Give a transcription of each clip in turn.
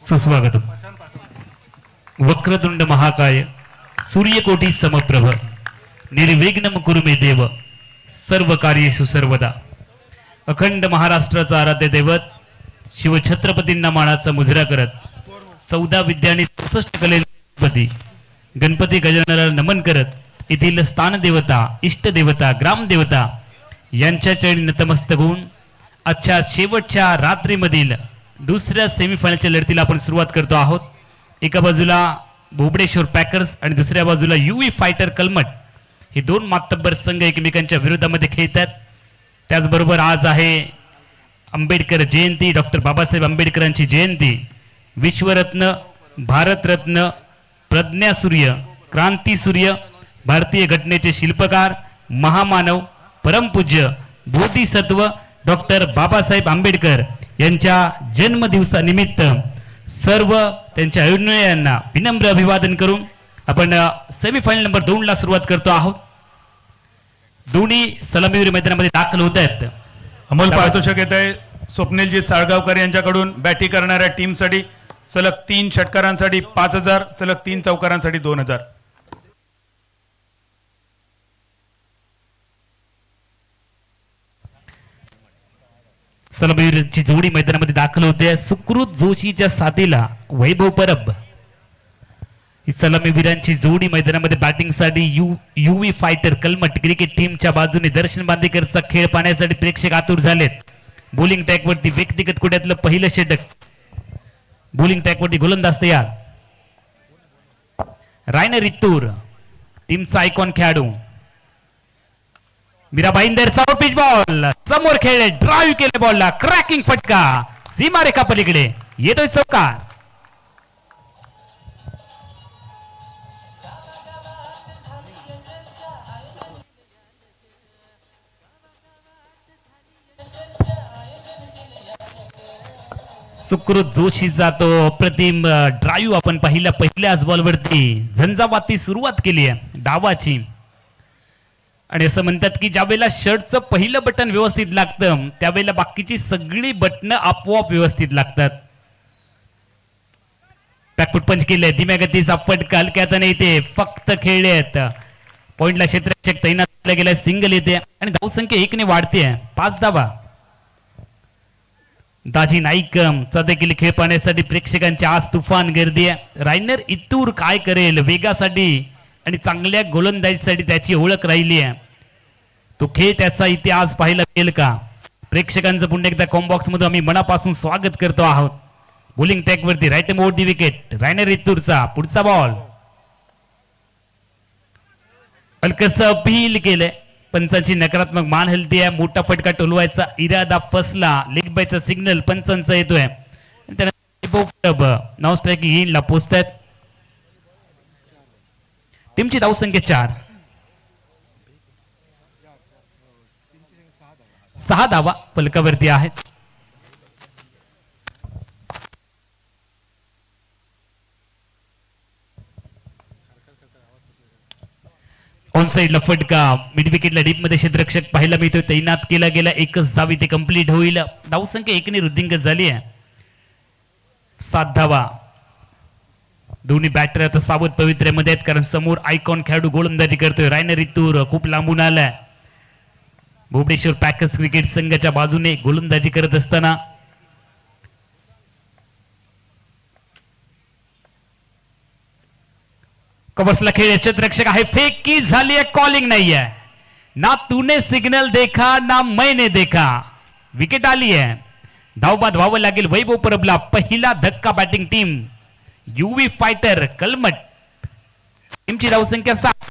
सुस्वागतम. वक्रतुंड महाकाय सूर्यकोटी समप्रभ निर्विघ्नम कुरु मे देव सर्व कार्येषु सर्वदा. अखंड महाराष्ट्राचा आराध्य दैवत शिवछत्रपतींना मानाचा मुजरा करत 14 विद्यानी 64 कलेपती गणपती गजाननाला नमन करत येथील स्थान देवता, इष्ट देवता, ग्रामदेवता यांच्या चरणी नतमस्तक होऊन आजच्या शेवटच्या रात्रीमधील दुसऱ्या सेमीफायनलच्या लढतीला आपण सुरुवात करतो आहोत. एका बाजूला भोबडेश्वर पॅकर्स आणि दुसऱ्या बाजूला यूवी फायटर कलमट हे दोन मातब्बर संघ एकमेकांच्या विरोधामध्ये खेळतात. त्याचबरोबर आज आहे आंबेडकर जयंती, डॉक्टर बाबासाहेब आंबेडकरांची जयंती. विश्वरत्न, भारतरत्न, प्रज्ञासूर्य, क्रांतीसूर्य, भारतीय घटनेचे शिल्पकार, महामानव, परमपूज्य बोधिसत्व डॉक्टर बाबासाहेब आंबेडकर यांच्या जन्मदिवसानिमित्त सर्व त्यांच्या अनुयायांना विनम्र अभिवादन करून आपण सेमीफायनल नंबर 2 ला सुरुवात करतो आहोत. दोन्ही सलामीवीर मैदानामध्ये दाखल होत आहेत. अमोल पारितोषिक येत आहे स्वप्नीलजी साळगावकर यांच्याकडून. बॅटिंग करणाऱ्या टीमसाठी सलग 3 षटकारांसाठी 5000, सलग 3 चौकारांसाठी 2000. सलामीवीरांची जोडी मैदानामध्ये दाखल होते. सुकृत जोशीच्या साथीला वैभव परब ही सलामीवीरांची जोडी मैदानामध्ये बॅटिंगसाठी यूवी फायटर कलमट क्रिकेट टीमच्या बाजूने दर्शन बांदेकरचा खेळ पाहण्यासाठी प्रेक्षक आतुर झालेत. बॉलिंग ट्रॅकवरती व्यक्तिगत कुड्यातलं पहिलं षटक. बॉलिंग ट्रॅकवरती गोलंदाज तयार. रायनर रित्तूर टीमचा आयकॉन खेळाडू. मीरा भाईंदरचा पिच बॉल समोर खेळले, ड्राईव्ह केले बॉलला, क्रॅकिंग फटका सीमारेखा पलीकडे येतोय चौकार. सुकृत जोशी जातो अप्रतिम ड्राईव्ह आपण पहिल्याच बॉलवरती झंझावाती सुरुवात केली आहे डावाची. आणि असं म्हणतात की ज्यावेळेला शर्टचं पहिलं बटन व्यवस्थित लागतं त्यावेळेला बाकीची सगळी बटन आपोआप व्यवस्थित लागतात. बॅकफुट पंच केले, धीम्या गतीचा फटका हलक्यात येते, फक्त खेळले आहेत. पॉइंटला क्षेत्ररक्षक तैनात केला गेला, सिंगल येते आणि धावसंख्या 1 ने वाढते. 5 धावा. दाजी नाईक चा देखील खेळ पाहण्यासाठी प्रेक्षकांची आज तुफान गर्दी आहे. रायनर इतूर काय करेल वेगासाठी आणि चांगल्या गोलंदाजीसाठी त्याची ओळख राहिली आहे. तो खेळ त्याचा इतिहास पाहायला मिळेल का? प्रेक्षकांचं पुन्हा एकदा कॉम्बॉक्स मध्ये आम्ही मनापासून स्वागत करतो आहोत. बॉलिंग ट्रॅक वरती राईट मोड दी विकेट रायनर इतूरचा पुढचा बॉल हलकस अपील केलंय. पंचांची नकारात्मक मान हलती आहे. मोठा फटका टोलवायचा इरादा फसला. लेग बायचा सिग्नल पंचांचा येतोय. नाव स्ट्रायकिंग येईल पोचतायत. टीमची धावसंख्या 4. 6 धावा फलकावरती आहेत. ऑन साइडला फटका मिड विकेटला डीप मध्ये क्षेत्ररक्षक पाहायला मिळतोय. तैनात केला गेला. 1च धावी ते कंप्लीट होईल. धावसंख्या 1 ने वृद्धिंगत झाली आहे. 7 धावा. दोन्ही बॅटर आता सावध पवित्र्यामध्ये आहेत कारण समोर आयकॉन खेळाडू गोलंदाजी करतोय. रायनर इतूर खूप लांबून आलाय. भुवनेश्वर पॅकर्स क्रिकेट संघाच्या बाजूने गोलंदाजी करत असताना कवसला खेळ क्षेत्ररक्षक आहे. फेक की झाली आहे, कॉलिंग नाही आहे. ना तूने सिग्नल देखा ना मैंने देखा. विकेट आली आहे. धावबाद व्हावं लागेल वैभव परबला. पहिला धक्का batting team UV fighter Kalmath टीमची धावसंख्या 7.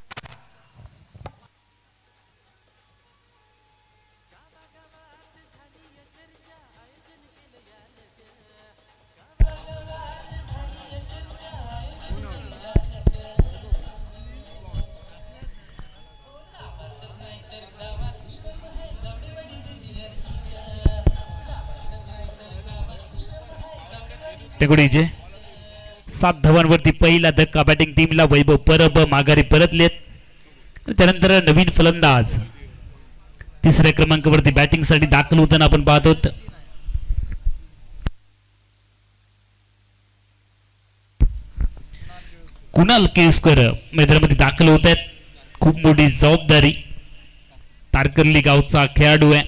टेगुडीजे 7 धावांवरती पहिला धक्का बॅटिंग टीमला. वैभव परब माघारी परतलेत. त्यानंतर नवीन फलंदाज तिसऱ्या क्रमांकावरती बॅटिंग साठी दाखल होताना आपण पाहतो. कुणाल केळुसकर मैदानामध्ये दाखल होत आहेत. खूप मोठी जबाबदारी. तारकर्ली गावचा खेळाडू आहे.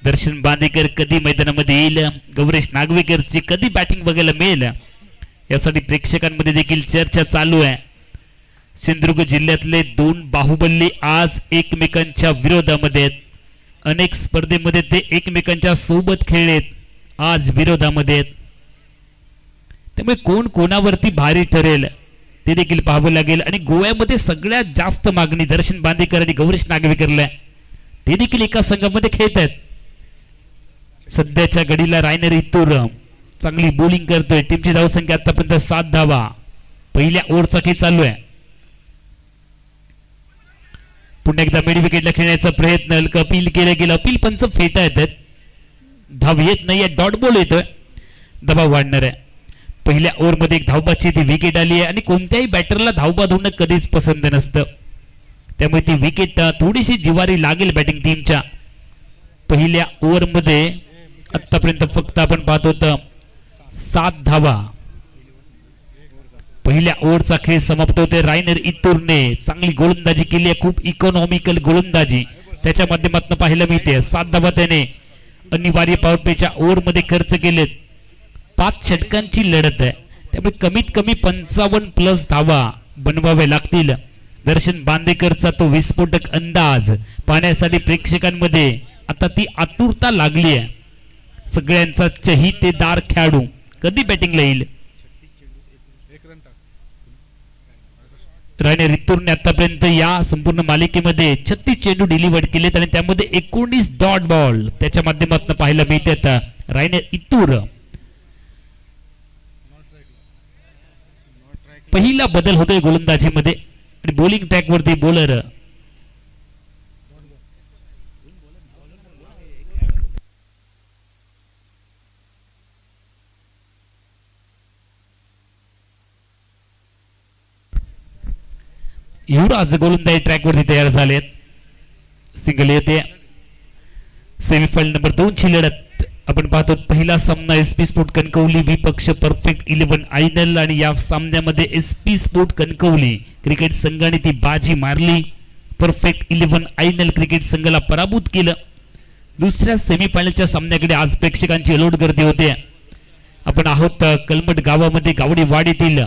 दर्शन बांदेकर कधी मैदानामध्ये येईल, गौरेश नागवेकरची कधी बॅटिंग बघायला मिळेल, यासाठी प्रेक्षकांमध्ये देखील चर्चा चालू आहे. सिंधुदुर्ग जिल्ह्यातले दोन बाहुबली आज एकमेकांच्या विरोधामध्ये आहेत. अनेक स्पर्धेमध्ये ते एकमेकांच्या सोबत खेळलेत, आज विरोधामध्ये आहेत. त्यामुळे कोण कोणावरती भारी ठरेल ते देखील पाहावं लागेल. आणि गोव्यामध्ये सगळ्यात जास्त मागणी दर्शन बांदेकर आणि गौरेश नागवेकरला आहे. ते देखील एका संघामध्ये खेळत आहेत. सध्याच्या घडीला रायनर इतूर चांगली बॉलिंग करतोय. टीमची धावसंख्या आतापर्यंत 7 धावा. पहिल्या ओव्हरचा खेळ चालू आहे. पुन्हा एकदा मिड विकेटला खेळण्याचा प्रयत्न. अपील केलं गेलं. अपील पंच फेटा येतात. धाव येत नाहीये. डॉट बॉल येतोय. दबाव वाढणार आहे. पहिल्या ओव्हरमध्ये एक धावबाची ती विकेट आली आहे आणि कोणत्याही बॅटरला धावबाद होणं कधीच पसंत नसतं. त्यामुळे ती विकेट थोडीशी जिवारी लागेल बॅटिंग टीमच्या. पहिल्या ओव्हरमध्ये आतापर्यंत फक्त आपण पाहत होतं 7 धावा. पहिल्या ओव्हरचा खेळ समाप्त होते. रायनर इतूरने चांगली गोलंदाजी केली आहे. खूप इकॉनॉमिकल गोलंदाजी त्याच्या माध्यमातून पाहायला मिळते. 7 धावा त्याने अनिवार्य पॉवर प्लेच्या ओव्हरमध्ये खर्च केलेत. 5 षटकांची लढत आहे. त्यामुळे कमीत कमी 55+ धावा बनवाव्या लागतील. दर्शन बांदेकरचा तो विस्फोटक अंदाज पाहण्यासाठी प्रेक्षकांमध्ये आता ती आतुरता लागली आहे. सगळ्यांचा चहितेदार खेळाडू कधी बॅटिंगला येईल. रायनर इतूरने आतापर्यंत या संपूर्ण मालिकेमध्ये 36 चेंडू डिलिव्हर्ड केलेत आणि त्यामध्ये 19 डॉट बॉल त्याच्या माध्यमातून पाहायला मिळते. आता रायनर इतूर पहिला बदल होतोय गोलंदाजीमध्ये आणि बॉलिंग ट्रॅक वरती बॉलर युवराज गोलंदाजी ट्रॅक वरती तयार झालेत. सिंगल येते. सेमीफायनल नंबर 2 ची लढत आपण पाहतो. पहिला सामना एसपी स्पोर्ट कणकवली विपक्ष परफेक्ट 11 आयनल आणि या सामन्यामध्ये एसपी स्पोर्ट कणकवली क्रिकेट संघाने ती बाजी मारली. परफेक्ट 11 आयनल क्रिकेट संघाला पराभूत केलं. दुसऱ्या सेमीफायनलच्या सामन्याकडे आज प्रेक्षकांची अलोट गर्दी होते. आपण आहोत कलमट गावामध्ये गावडेवाडीतील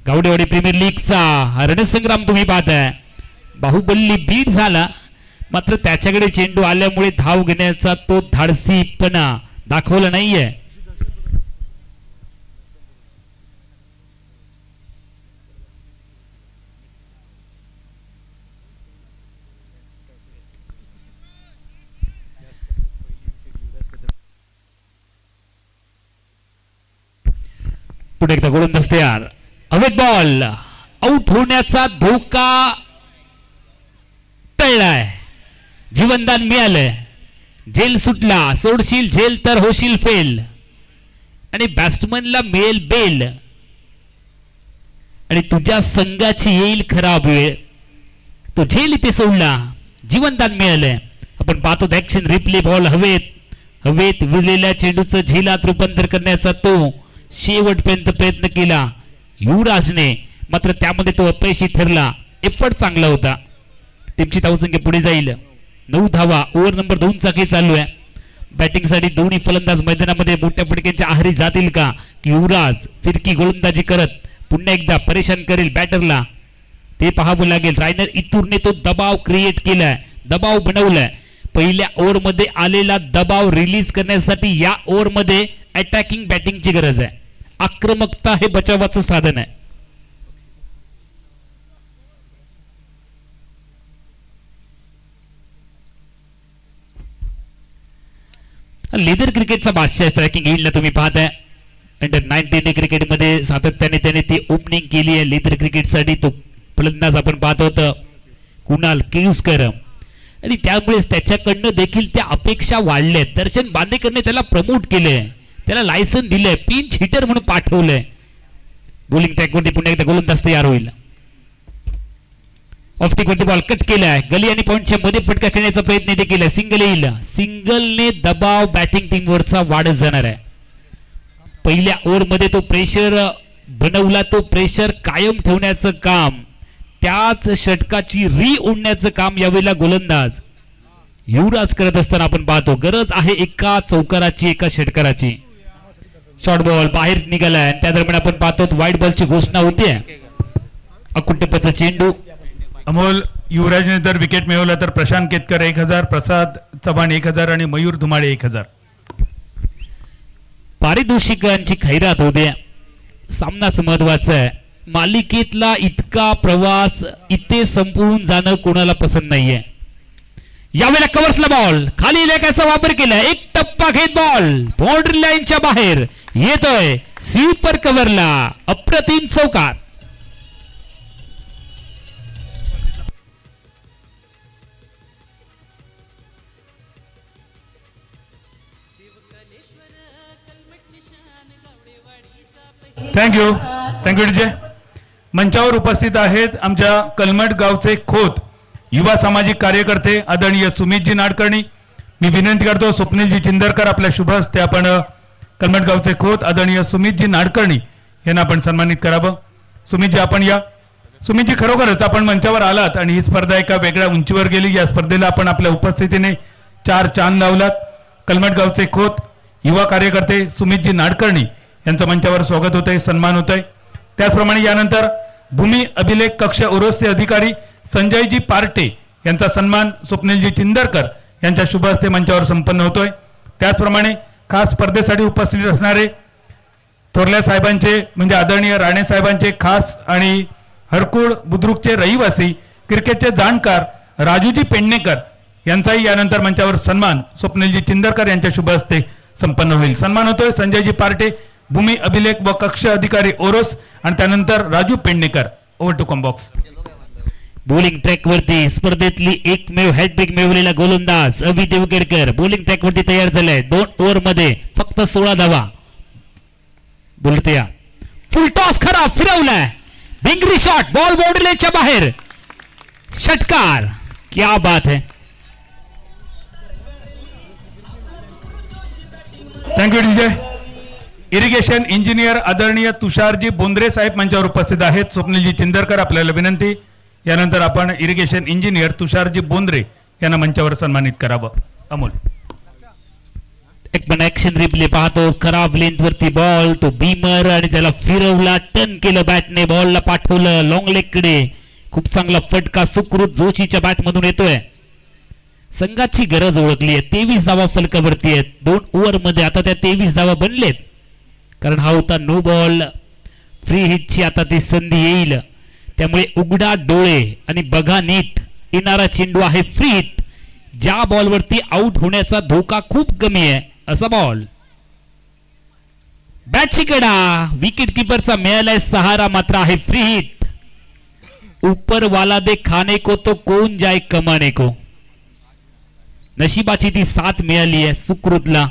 गावडेवाडी प्रीमियर लीगचा रणसंग्राम तुम्ही पाहताय. बाहुबली बीट झाला, मात्र त्याच्याकडे चेंडू आल्यामुळे धाव घेण्याचा तो धाडसीपणा दाखवला नाहीये. पुढे एकदा गोलंदाज तयार. अवैध बॉल. आउट होण्याचा धोका टळलाय. जीवनदान मिळालंय. जेल सुटला. सोडशील जेल तर होशील फेल. आणि बॅट्समनला मिळेल बेल आणि तुझ्या संघाची येईल खराब वेळ. तो झेल इथे सोडला. जीवनदान मिळालंय. आपण पाहतो ऍक्शन रिप्ले. बॉल हवेत विरलेल्या चेंडूचं झेलात रूपांतर करण्याचा तो शेवटपर्यंत प्रयत्न केला युवराजने, मात्र त्यामध्ये तो अपयशी ठरला. एफर्ट चांगला होता. टीमची धावसंख्या पुढे जाईल. 9 धावा. ओव्हर नंबर 2 चा खेळ चालू आहे. बॅटिंग साठी दोन्ही फलंदाज मैदानामध्ये मोठ्या फटक्यांच्या आहारी जातील का? युवराज फिरकी गोलंदाजी करत पुन्हा एकदा परेशान करेल बॅटरला, ते पाहावं लागेल. रायनर इतूरने तो दबाव क्रिएट केलाय, दबाव बनवलाय. पहिल्या ओव्हर मध्ये आलेला दबाव रिलीज करण्यासाठी या ओव्हर मध्ये अटॅकिंग बॅटिंगची गरज आहे. आक्रमकता हे बचावाचं साधन आहे. लेदर क्रिकेटचा बादशाह स्ट्रायकिंग येईल ना तुम्ही पाहताय. अंडर 19 क्रिकेटमध्ये सातत्याने त्याने ती ओपनिंग केली आहे. लेदर क्रिकेटसाठी तो फलंदाज आपण पाहत होतो कुणाल केळुसकर आणि त्यामुळेच त्याच्याकडनं देखील त्या अपेक्षा वाढल्या. दर्शन बांदेकरने त्याला प्रमोट केलंय, त्याला लायसन दिलंय, पिंच हिटर म्हणून पाठवलंय. बॉलिंग ट्रॅकवरती पुन्हा एकदा गोलंदाज तयार होईल. ऑफटिक वरती बॉल कट केलाय. गली आणि पॉइंटच्या मध्ये फटका खेळण्याचा प्रयत्न ते केलाय. सिंगल येईल. सिंगलने दबाव बॅटिंग टीम वरचा वाढत जाणार आहे. पहिल्या ओव्हर मध्ये तो प्रेशर बनवला तो प्रेशर कायम ठेवण्याचं काम, त्याच षटकाची री ओढण्याचं काम यावेळेला गोलंदाज युवराज करत असताना आपण पाहतो. गरज आहे एका चौकाराची, एका षटकाराची. शॉर्ट बॉल बाहेर निघालाय आणि त्या दरम्यान आपण पाहतो व्हाईट बॉलची घोषणा होते. अकुंठपत्र चेंडू. अमोल, युवराजने जर विकेट मिळवला तर प्रशांत केतकर 1000, प्रसाद चव्हाण 1000 आणि मयूर धुमाळे 1000. पारितोषिकांची खैरात होते. सामनाच महत्वाचा आहे. मालिकेतला इतका प्रवास इथे संपवून जाणं कोणाला पसंत नाहीये. यावेळेला कव्हर्सला बॉल खाली लेखाचा वापर केला. एक टप्पा घेत बॉल बाउंड्री लाईनच्या बाहेर येतोय. स्वीपर कव्हरला अप्रतिम चौकार. Thank you DJ. मंचावर उपस्थित आहेत आमच्या कलमट गावचे खोत युवा सामाजिक कार्यकर्ते आदरणीय सुमितजी नाडकर्णी. मी विनंती करतो स्वप्नीलजी चिंदरकर आपल्या शुभ हस्ते आपण कलमट गावचे खोत आदरणीय सुमितजी नाडकर्णी यांना आपण सन्मानित करावं. सुमितजी आपण या. सुमितजी, खरोखरच आपण मंचावर आलात आणि ही स्पर्धा एका वेगळ्या उंचीवर गेली. या स्पर्धेला आपण आपल्या उपस्थितीने 4 चांद लावलात. कलमट गावचे खोत युवा कार्यकर्ते सुमितजी नाडकर्णी यांचं मंचावर स्वागत होतंय, सन्मान होतंय. त्याचप्रमाणे यानंतर भूमी अभिलेख कक्ष ओरोसचे अधिकारी संजयजी पार्टे यांचा सन्मान स्वप्नीलजी चिंदरकर यांच्या शुभ हस्ते मंचावर संपन्न होतोय. त्याचप्रमाणे खास स्पर्धेसाठी उपस्थित असणारे थोरल्या साहेबांचे म्हणजे आदरणीय राणे साहेबांचे खास आणि हरकुळ बुद्रुकचे रहिवासी क्रिकेटचे जाणकार राजूजी पेडणेकर यांचाही यानंतर मंचावर सन्मान स्वप्नीलजी चिंदरकर यांच्या शुभ हस्ते संपन्न होईल. सन्मान होतोय संजयजी पार्टे, भूमी अभिलेख व कक्ष अधिकारी ओरोस आणि त्यानंतर राजू पेडणेकर. ओव्हर टू कॉम्बॉक्स. बॉलिंग ट्रॅक वरती स्पर्धेतली एकमेव हॅट्रिक मिळवलेला गोलंदाज अभि देवगडकर बॉलिंग ट्रॅक वरती तयार झालाय. 2 ओव्हर मध्ये फक्त 16 धावा. बोलते या फुल टॉस खरा फिरवलाय. बिंगरी शॉट बॉल बाउंड्रीच्या बाहेर. षटकार. क्या बात है. Thank you DJ. इरिगेशन इंजिनियर आदरणीय तुषारजी बोंद्रे साहेब मंचावर उपस्थित आहेत. स्वप्नीलजी चिंदरकर आपल्याला विनंती. यानंतर आपण इरिगेशन इंजिनियर तुषारजी बोंद्रे यांना मंचावर सन्मानित करावं. अमोल, एक पण ऍक्शन रिप्ले पाहतो. खराब लेंथ वरती बॉल तो बीमर आणि त्याला फिरवला, टर्न केलं बॅटने, बॉलला पाठवलं लॉंग लेग कडे. खूप चांगला फटका सुकृत जोशीच्या बॅट मधून येतोय. संघाची गरज ओळखली आहे. 23 धावा फलकावरती आहेत 2 ओव्हर मध्ये. आता त्या 23 धावा बनलेत कारण हा होता नो बॉल. फ्री हिटची आता ती संधी येईल. त्यामुळे उघडा डोळे आणि बघा नीट. येणारा चेंडू आहे फ्री हिट. ज्या बॉलवरती आउट होण्याचा धोका खूप कमी आहे असा बॉल. बॅटची कडा विकेट किपरचा मिळालाय सहारा, मात्र आहे फ्री हिट. ऊपर वाला दे खाने को तो कोण जाय कमाने को. नशिबाची ती साथ मिळाली आहे सुकृतला.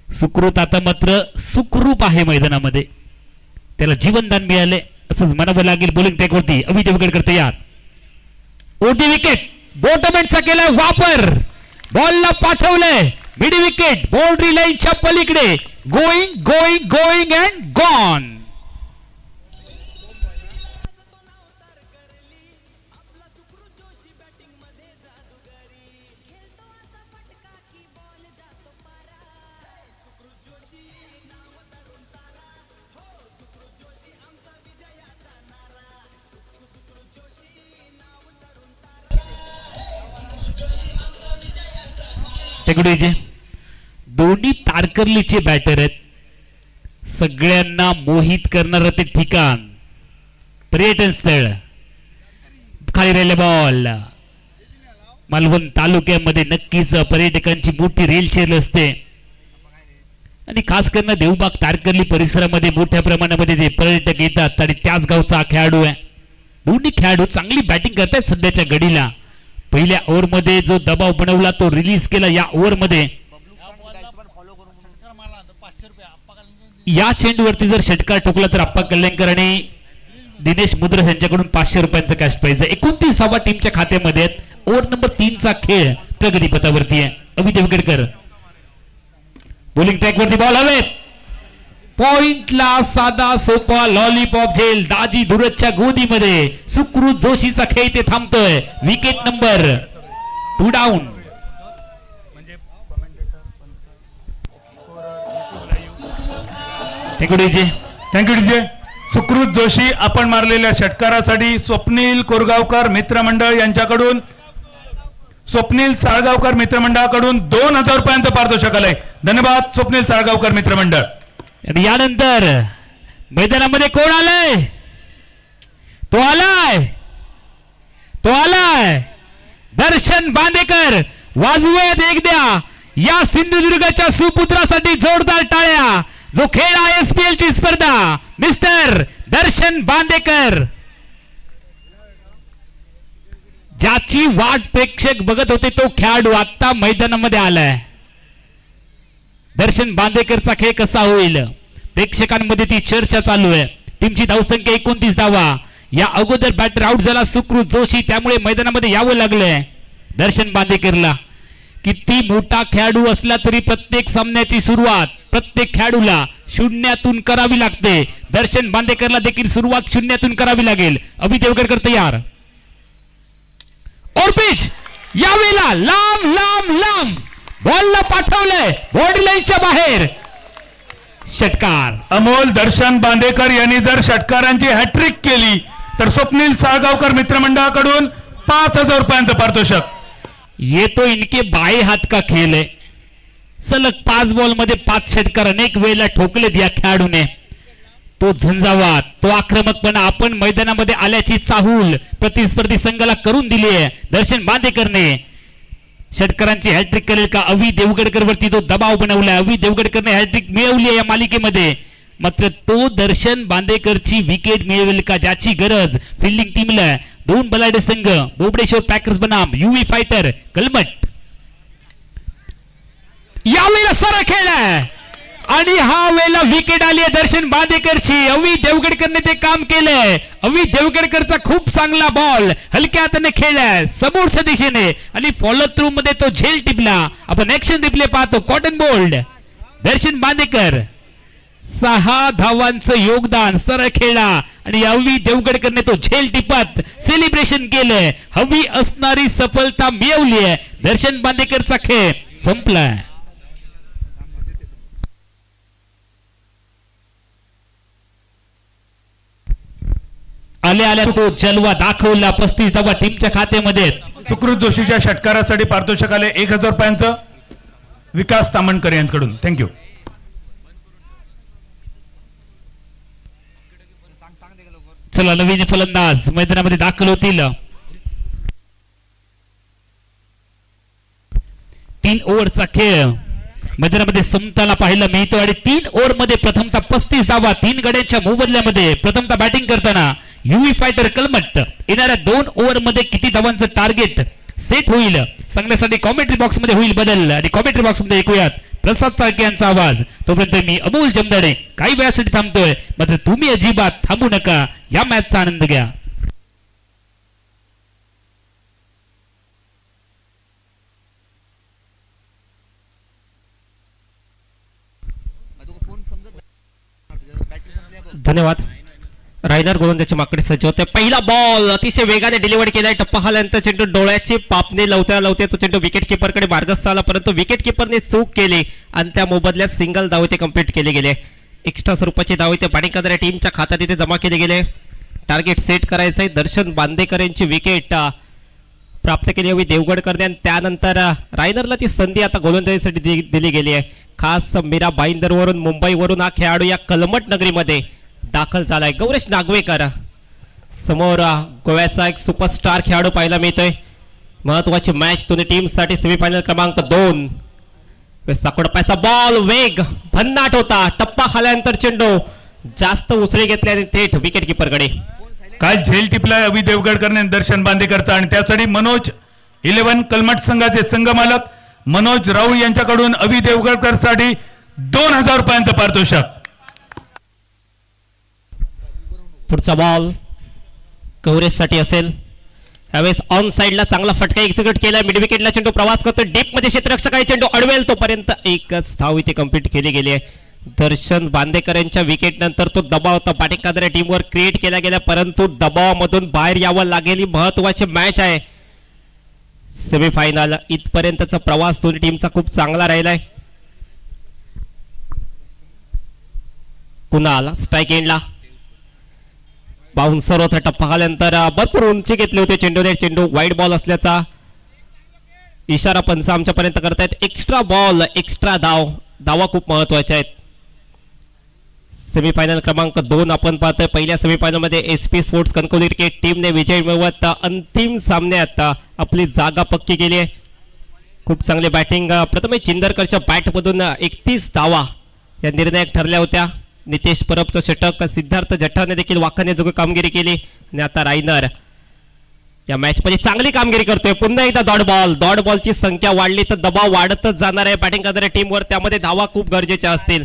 सुकृत आता मात्र सुखरूप आहे मैदानामध्ये. त्याला जीवनदान मिळाले असंच म्हणावं लागेल. बॉलिंग ट्रॅक वरती अभि देवगडकर तयार. ओटी विकेट बोटमॅनचा केलाय वापर. बॉलला पाठवलंय मिड विकेट बाउंड्री लाईनच्या पलीकडे. Going going going and gone. टेकडीचे दोन्ही तारकर्लीचे बॅटर आहेत. सगळ्यांना मोहित करणारं ते ठिकाण, पर्यटन स्थळ. खाली राहिले बॉल. मालवण तालुक्यामध्ये नक्कीच पर्यटकांची मोठी रेलचेल असते आणि खास करून देवबाग तारकर्ली परिसरामध्ये मोठ्या प्रमाणामध्ये ते पर्यटक येतात आणि त्याच गावचा खेळाडू आहे. दोन्ही खेळाडू चांगली बॅटिंग करतात सध्याच्या घडीला. पहिल्या ओव्हर मध्ये जो दबाव बनवला तो रिलीज केला. या ओव्हर मध्ये या चेंडूवरती जर षटकार ठोकला तर अप्पा कल्याणकर आणि दिनेश मुद्रस यांच्याकडून 500 रुपयांचं कॅश प्राइज आहे. 29 धावा टीमच्या खात्यामध्ये. ओव्हर नंबर 3 चा खेळ प्रगतीपथावरती आहे. अभि देवगडकर बॉलिंग ट्रॅक वरती बॉल हवेत. पॉइंटला साधा सोपा लॉलीपॉप झेल दाजी धुरतच्या गोदीमध्ये सुकृत जोशीचा खेळ ते थांबतोय. Wicket number 2 down. Thank you DJ. Thank you DJ. Sukrut Joshi आपण मारलेल्या षटकारासाठी स्वप्नील कोरगावकर मित्रमंडळ यांच्याकडून स्वप्नील साळगावकर मित्रमंडळाकडून 2000 रुपयांचं पारितोषिक आलंय. धन्यवाद स्वप्नील साळगावकर मित्रमंडळ. आणि यानंतर मैदानामध्ये कोण आलंय? तो आलाय दर्शन बांदेकर. वाजवूयात एकदा या सिंधुदुर्गाच्या सुपुत्रासाठी जोरदार टाळ्या. जो खेळ आहे SPL ची स्पर्धा मिस्टर दर्शन बांदेकर, ज्याची वाट प्रेक्षक बघत होते तो खेळाडू आता मैदानामध्ये आलाय. दर्शन बांदेकरचा खेळ कसा होईल प्रेक्षकांमध्ये ती चर्चा चालू आहे. टीमची धावसंख्या 29 धावा. या अगोदर बॅटर आउट झाला सुकृत जोशी, त्यामुळे मैदानामध्ये यावं लागलंय दर्शन बांदेकरला. किती मोठा खेळाडू असला तरी प्रत्येक सामन्याची सुरुवात प्रत्येक खेळाडूला शून्यातून करावी लागते. दर्शन बांदेकरला देखील सुरुवात शून्यातून करावी लागेल. अभि देवगडकर तयार. और पिच यावेळेला लांब बॉलला पाठवलंय बॉडी लाईनच्या बाहेर. षटकार. अमोल दर्शन बांदेकर यांनी जर षटकारांची हॅट्रिक केली तर स्वप्नील साळगावकर मित्रमंडळाकडून 5000 रुपयांचं पारितोषिक. ये तो इनके बाएं हात का खेळ आहे. सलग 5 बॉल मध्ये 5 षटकार अनेक वेळेला ठोकलेत या खेळाडूने. तो झंझावात तो आक्रमकपणा आपण मैदानामध्ये आल्याची चाहूल प्रतिस्पर्धी संघाला करून दिली आहे. दर्शन बांदेकरने षटकारांची हॅट्रिक करेल का? अभि देवगडकर वरती तो दबाव बनवलाय. अभि देवगडकरने हॅट्रिक मिळवली आहे या मालिकेमध्ये. मात्र तो दर्शन बांदेकरची विकेट मिळवेल का, ज्याची गरज फिल्डिंग टीमला 2 बलाढ्य संघ बोबडेश्वर पॅकर्स बनाम UV फायटर कलमट. यावेळेला सारा खेळ आहे आणि हा वेळेला विकेट आली आहे दर्शन बांदेकरची. अभि देवगडकरने ते काम केलंय. अभि देवगडकरचा खूप चांगला बॉल हलक्या हाताने खेळलाय समोरच्या दिशेने आणि फॉलो थ्रू मध्ये तो झेल टिपला. आपण ऍक्शन रिप्ले पाहतो. कॉटन बोल्ड दर्शन बांदेकर 6 धावांचं योगदान सरळ खेळला आणि अभि देवगडकरने तो झेल टिपत सेलिब्रेशन केलंय. हवी असणारी सफलता मिळवली आहे. दर्शन बांदेकरचा खेळ संपलाय. आल्या तो जलवा दाखवला. 35 धावा टीमच्या खात्यामध्ये. सुकृत जोशीच्या षटकारासाठी पारितोषिक आले 1000 रुपयांचं विकास तामणकर यांच्याकडून. थँक्यू. चला नवीन फलंदाज मैदानामध्ये दाखल होतील. 3 ओव्हरचा खेळ मैदानामध्ये समताला पाहायला मिळतो आणि 3 ओव्हर मध्ये प्रथमतः 35 धावा 3 गड्यांच्या मोबदल्यामध्ये. प्रथमतः बॅटिंग करताना UV फायटर कलमट. येणाऱ्या 2 ओव्हर मध्ये किती धावांचं टार्गेट सेट होईल सांगण्यासाठी कॉमेंट्री बॉक्स मध्ये होईल बदल आणि कॉमेंट्री बॉक्स मध्ये ऐकूयात प्रसाद चाळके यांचा आवाज. तोपर्यंत मी अमोल जमदाडे काही वेळासाठी थांबतोय. मात्र तुम्ही अजिबात थांबू नका. या मॅचचा आनंद घ्या. धन्यवाद. रायनर गोलंदाजी माकडे सज्ज होते. पहिला बॉल अतिशय वेगाने डिलिव्हर केलाय. टप्पा खाल्यानंतर चेंडू डोळ्याची पापणे लावते तो चेंडू विकेट किपरकडे मार्गस्थ आला, परंतु विकेट किपरने चूक केली आणि त्या मोबदल्यात सिंगल धाव ते कंप्लीट केले गेले. एक्स्ट्रा स्वरूपाचे धाव ते बॅटिंग करणाऱ्या टीमच्या खात्यात इथे जमा केले गेले. टार्गेट सेट करायचंय. दर्शन बांदेकर यांची विकेट प्राप्त केली हवी देवगडकरने आणि त्यानंतर रायनरला ती संधी आता गोलंदाजीसाठी दिली गेली आहे. खास मीरा भाईंदरवरून मुंबईवरून हा खेळाडू या कलमट नगरीमध्ये दाखल झालाय. गौरेश नागवेकर समोर गोव्याचा एक सुपरस्टार खेळाडू पाहायला मिळतोय. महत्वाची मॅच दोन्ही टीमसाठी सेमीफायनल क्रमांक 2. साकडपायचा बॉल वेग भन्नाट होता. टप्पा खाल्यानंतर चेंडू जास्त उसळी घेतली आणि थेट विकेट किपरकडे. काय झेल टिपलाय अभि देवगडकरने दर्शन बांदेकरचा आणि त्यासाठी मनोज 11 कलमट संघाचे संघमालक मनोज राऊळ यांच्याकडून अभि देवगडकर साठी 2000 रुपयांचं पारितोषिक. पुढचा बॉल कव्हरेजसाठी असेल. यावेळेस ऑन साइडला चांगला फटका एक्झिक्यूट केला. मिड विकेटला चेंडू प्रवास करतो. डीप मध्ये क्षेत्ररक्षक आहे. चेंडू अडवेल तोपर्यंत एकच धाव इथे कंप्लीट केली गेली आहे. दर्शन बांदेकर यांच्या विकेट नंतर तो दबाव होता बॅटिंग करणाऱ्या टीमवर क्रिएट केला गेला, परंतु दबावामधून बाहेर यावं लागेल. ही महत्वाची मॅच आहे. सेमीफायनल इथपर्यंतचा प्रवास दोन्ही टीमचा खूप चांगला राहिलाय. कुणाल स्ट्राईक एंडला बाउन्सर होता. टप्पा खाल्यानंतर भरपूर उंची घेतली होती चेंडूने. चेंडू वाईड बॉल असल्याचा इशारा पंच आमच्यापर्यंत करतायत. एक्स्ट्रा बॉल, एक्स्ट्रा धाव. धावा खूप महत्वाच्या आहेत. सेमीफायनल क्रमांक 2 आपण पाहतोय. पहिल्या सेमीफायनल मध्ये एसपी स्पोर्ट्स कणकवली क्रिकेट टीमने विजय मिळवत अंतिम सामन्यात आपली जागा पक्की केली आहे. खूप चांगली बॅटिंग प्रथम चिंदरकरच्या बॅटमधून 31 धावा या निर्णायक ठरल्या होत्या. नितेश परबचं षटक, सिद्धार्थ जठाने देखील वाखाणण्याजोगी कामगिरी केली आणि आता रायनर या मॅच मध्ये चांगली कामगिरी करतोय. पुन्हा एकदा डॉट बॉलची संख्या वाढली तर दबाव वाढतच जाणार आहे बॅटिंग करणाऱ्या टीमवर. त्यामध्ये धावा खूप गरजेच्या असतील.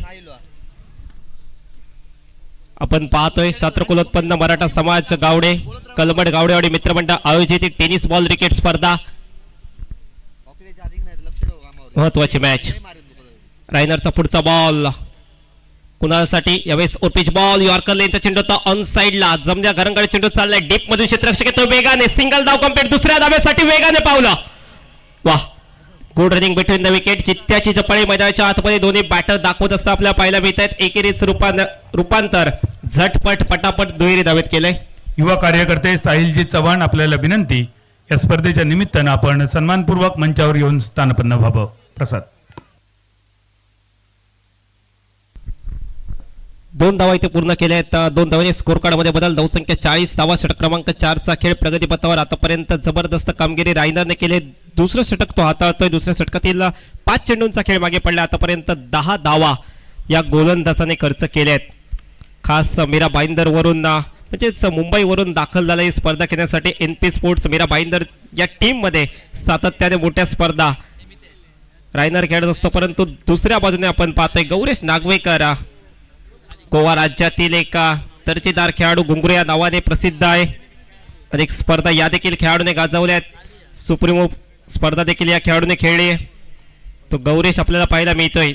आपण पाहतोय शास्त्रकुलोत्पन्न मराठा समाज गावडे कलमड गावडेवाडी मित्रमंडळ आयोजित टेनिस बॉल क्रिकेट स्पर्धा. महत्वाची मॅच. रायनरचा पुढचा बॉल कुणासाठी यावेळेस पिच बॉल. यॉर्कर लेनचा चेंडू होता ऑन साइडला. जमल्या घरंगडी चेंडू चाललाय डीप मधून क्षेत्ररक्षक येतो वेगाने. सिंगल धाव कंप्लीट. दुसऱ्या धावेसाठी वेगाने पावला. वाह, good running between the wicket. चित्त्याची जपाळी मैदानाच्या आतमध्ये दोन्ही बॅटर दाखवत असता आपल्याला पाहायला मिळत आहेत. एकेरीच रूपांतर झटपट पटापट दुहेरी धावेत केलंय. युवा कार्यकर्ते साहिलजी चव्हाण, आपल्याला विनंती, या स्पर्धेच्या निमित्तानं आपण सन्मानपूर्वक मंचावर येऊन स्थानपन्न व्हावं. प्रसाद. 2 धावा इथे पूर्ण केल्या आहेत. 2 धावांनी स्कोर कार्ड मध्ये बदल. धावसंख्या 40 धावा. षटक क्रमांक 4चा खेळ प्रगतीपथावर. आतापर्यंत जबरदस्त कामगिरी रायनरने केली. दुसरं षटक तो हाताळतोय. दुसऱ्या षटकातील 5 चेंडूंचा खेळ मागे पडला. आतापर्यंत 10 धावा या गोलंदाजाने खर्च केल्या आहेत. खास मीरा भाईंदर वरून म्हणजेच मुंबईवरून दाखल झाला ही स्पर्धा खेळण्यासाठी. एनपी स्पोर्ट्स मीरा भाईंदर या टीम मध्ये सातत्याने मोठ्या स्पर्धा रायनर खेळत असतो. परंतु दुसऱ्या बाजूने आपण पाहतोय गौरेश नागवेकर, गोवा राज्यातील एक दर्जेदार खेळाडू, घुंगरू या नावाने प्रसिद्ध आहे. अनेक स्पर्धा या देखील खेळाडूने गाजवल्या आहेत. सुप्रीमो स्पर्धा देखील या खेळाडूने खेळली आहे. तो गौरेश आपल्याला पाहायला मिळतोय.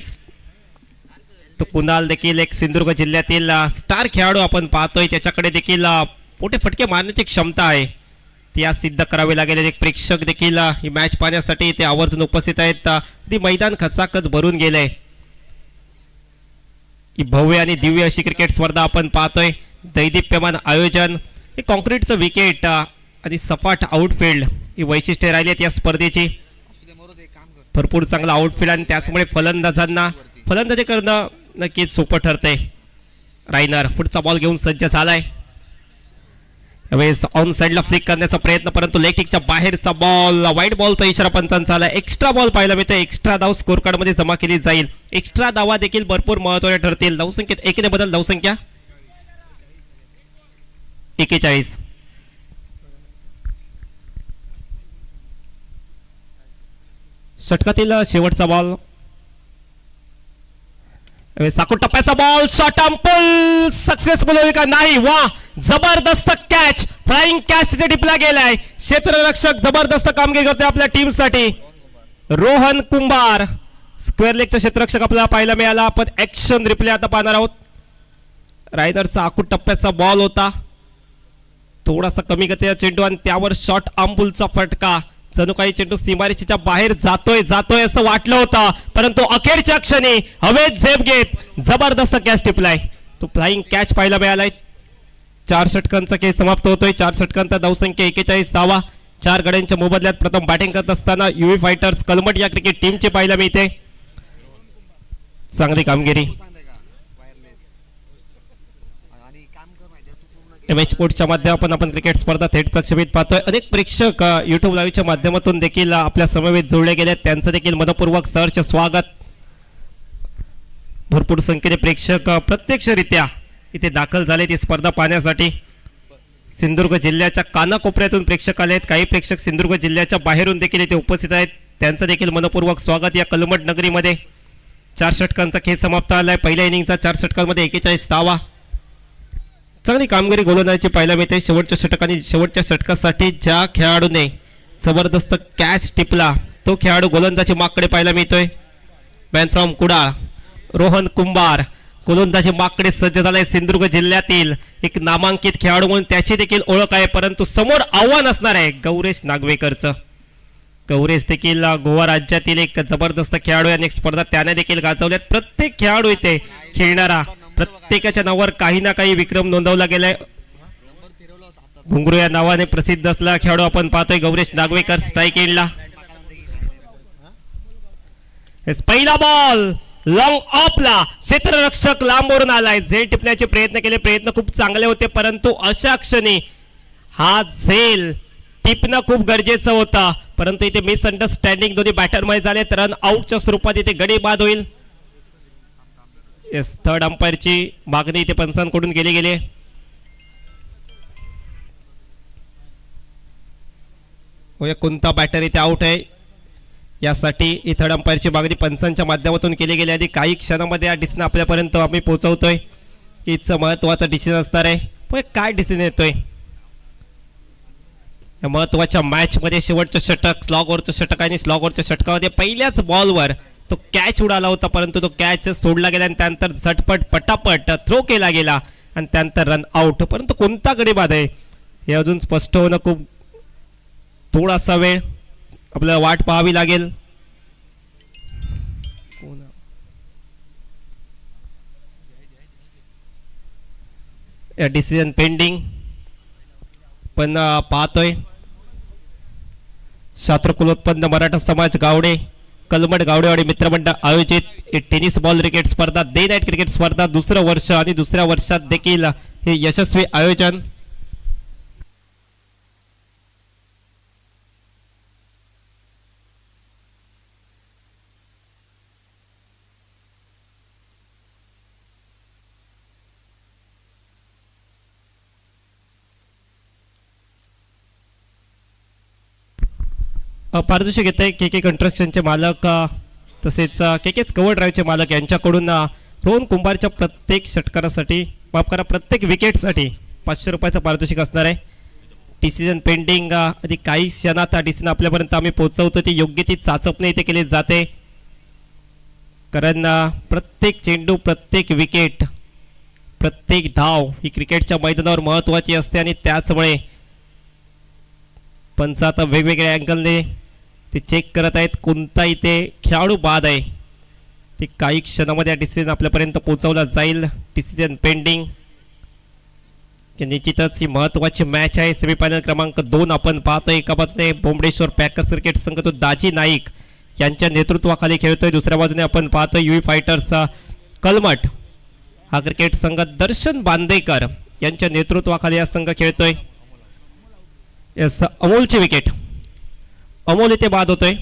तो कुणाल देखील एक सिंधुदुर्ग जिल्ह्यातील स्टार खेळाडू आपण पाहतोय. त्याच्याकडे देखील मोठे फटके मारण्याची क्षमता आहे. ती आज सिद्ध करावी लागेल. एक प्रेक्षक देखील ही मॅच पाहण्यासाठी ते आवर्जून उपस्थित आहेत. ती मैदान खचाखच भरून गेलंय. ही भव्य आणि दिव्य अशी क्रिकेट स्पर्धा आपण पाहतोय. दैदिप्यमान आयोजन, हे कॉन्क्रीटचं विकेट आणि सपाट आउटफील्ड ही वैशिष्ट्ये राहिली आहेत या स्पर्धेची. भरपूर चांगला आउटफील्ड आणि त्याचमुळे फलंदाजांना फलंदाजी करणं नक्कीच सोपं ठरतंय. रायनर पुढचा बॉल घेऊन सज्ज झालाय. यावेळेस ऑन साइडला फ्लिक करण्याचा प्रयत्न, परंतु लेग टिकच्या बाहेरचा बॉल. वाईट बॉलचा इशारा पंचांचा आला. एक्स्ट्रा बॉल पाहायला मिळतो. एक्स्ट्रा धाव स्कोर कार्ड मध्ये जमा केली जाईल. एक्स्ट्रा धावा देखील भरपूर महत्त्वाच्या ठरतील. धावसंख्येत एकीने बदल. धावसंख्या 41. षटकातील शेवटचा बॉल. साकूट टप्प्याचा बॉल. शॉट अंपुल सक्सेसफुल होईल का नाही? वा, जबरदस्त कॅच. फ्लाइंग कॅच टिपला गेलाय. क्षेत्ररक्षक जबरदस्त कामगिरी करते आपल्या टीम साठी. रोहन कुंभार स्क्वेअर लेगचा क्षेत्ररक्षक आपल्याला पाहायला मिळाला. आपण ऍक्शन रिप्ले आता पाहणार आहोत. रायनरचा आकूट टप्प्याचा बॉल होता. थोडासा कमी गतीचा चेंडू आणि त्यावर शॉट अंपुलचा फटका. जणू काही चेंडू सीमारेषेच्या बाहेर जातोय असं वाटलं होतं, परंतु अखेरच्या क्षणी हवेत झेप घेत जबरदस्त कॅच टिपलाय. तो फ्लाइंग कॅच पाहायला मिळालाय. 4 षटकांचा खेळ समाप्त होतोय. 4 षटकांचा धावसंख्या 41 धावा. 4 गड्यांच्या मोबदल्यात प्रथम बॅटिंग करत असताना युवी फायटर्स कलमट या क्रिकेट टीमची पाहायला मिळते. चांगली कामगिरी. एमएच स्पोर्ट्सच्या माध्यमातून आपण क्रिकेट स्पर्धा थेट प्रक्षेपित पाहतोय. अनेक प्रेक्षक युट्यूब लाईव्हच्या माध्यमातून देखील आपल्या समवेत जोडले गेले. त्यांचं देखील मनपूर्वक सहर्ष स्वागत. भरपूर संख्येने प्रेक्षक प्रत्यक्षरित्या इथे दाखल झाले ती स्पर्धा पाहण्यासाठी. सिंधुदुर्ग जिल्ह्याच्या कानाकोपऱ्यातून प्रेक्षक आले आहेत. काही प्रेक्षक सिंधुदुर्ग जिल्ह्याच्या बाहेरून देखील इथे उपस्थित आहेत. त्यांचं देखील मनपूर्वक स्वागत या कलमट नगरीमध्ये. 4 षटकांचा खेळ समाप्त आलाय. पहिल्या इनिंगचा 4 षटकांमध्ये 41 धावा. चांगली कामगिरी गोलंदाजी पाहायला मिळते. शेवटच्या षटकांनी शेवटच्या षटकासाठी ज्या खेळाडूने जबरदस्त कॅच टिपला तो खेळाडू गोलंदाजी मागकडे पाहायला मिळतोय. मॅन फ्रॉम कुडाळ रोहन कुंभार गोलंदाजी माकडे सज्ज झालाय. सिंधुदुर्ग जिल्ह्यातील एक नामांकित खेळाडू म्हणून त्याची देखील ओळख आहे, परंतु समोर आव्हान असणार आहे गौरेश नागवेकरचं. गौरेश देखील गोवा राज्यातील एक जबरदस्त खेळाडू आहे. अनेक स्पर्धा त्याने देखील गाजवल्यात. प्रत्येक खेळाडू इथे खेळणारा प्रत्येकाच्या नावावर काही ना काही विक्रम नोंदवला गेलाय. घुंगरू या नावाने प्रसिद्ध असलेला खेळाडू आपण पाहतोय गौरेश नागवेकर. स्ट्राईक एंडला पहिला बॉल लॉंग ऑफला. क्षेत्ररक्षक लांबवरून आलाय. झेल टिपण्याचे प्रयत्न खूप चांगले होते, परंतु अशा क्षणी हा झेल टिपणं खूप गरजेचं होतं, परंतु इथे मिसअंडरस्टँडिंग दोन्ही बॅटर मध्ये झाले. रन आउटच्या स्वरूपात इथे गडी बाद होईल. येस, थर्ड अंपायरची मागणी इथे पंचांकडून गेले. कोणता बॅटर इथे आउट आहे यासाठी ही थर्ड अंपायरची मागणी पंचांच्या माध्यमातून केली गेली. आणि काही क्षणामध्ये या डिसिजन आपल्यापर्यंत आम्ही पोहोचवतोय की इथं महत्वाचा डिसिजन असणार आहे. पण काय डिसिजन येतोय या महत्वाच्या मॅच मध्ये? शेवटचं षटक, स्लॉगवरचं षटक आणि स्लॉगवरच्या षटकामध्ये पहिल्याच बॉलवर तो कॅच उडाला होता, परंतु तो कॅच सोडला गेला आणि त्यानंतर झटपट पटापट थ्रो केला गेला आणि त्यानंतर रन आउट. परंतु कोणता गडी बाद आहे हे अजून स्पष्ट होणं खूप थोडासा वेळ आपल्याला वाट पाहावी लागेल. डिसिजन पेंडिंग पण पाहतोय. शास्त्रकुलोत्पन्न मराठा समाज गावडे कलमड गावडेवाडी मित्रमंडळ आयोजित टेनिस बॉल क्रिकेट स्पर्धा, डे नाईट क्रिकेट स्पर्धा दुसरं वर्ष आणि दुसऱ्या वर्षात देखील हे यशस्वी आयोजन. पारदर्शक घेत आहे के कंस्ट्रक्शनचे मालक तसेच केकेच कव्हर ड्राईव्हचे मालक यांच्याकडून रोहन कुंभारच्या प्रत्येक षटकारासाठी प्रत्येक विकेटसाठी 500 रुपयाचं पारितोषिक असणार आहे. डिसिजन पेंडिंग आणि काही क्षणात हा डिसिजन आपल्यापर्यंत आम्ही पोहोचवतो. ती योग्य ती चाचपणी इथे केली जाते, कारण प्रत्येक चेंडू, प्रत्येक विकेट, प्रत्येक धाव ही क्रिकेटच्या मैदानावर महत्त्वाची असते आणि त्याचमुळे पंच आता वेगवेगळ्या अँगलने ते चेक करत आहेत कोणता इथे खेळाडू बाद आहे. ते काही क्षणामध्ये हा डिसिजन आपल्यापर्यंत पोहोचवला जाईल. Decision pending. निश्चितच ही महत्त्वाची मॅच आहे. सेमीफायनल क्रमांक 2 आपण पाहतोय. एका बाजूने बोंबडेश्वर पॅकर्स क्रिकेट संघ तो दाजी नाईक यांच्या नेतृत्वाखाली खेळतोय. दुसऱ्या बाजूने आपण पाहतोय युवी फायटर्सचा कलमट हा क्रिकेट संघ दर्शन बांदेकर यांच्या नेतृत्वाखाली हा संघ खेळतोय. Yes, अमोलची wicket. अमोल इथे बाद होतोय.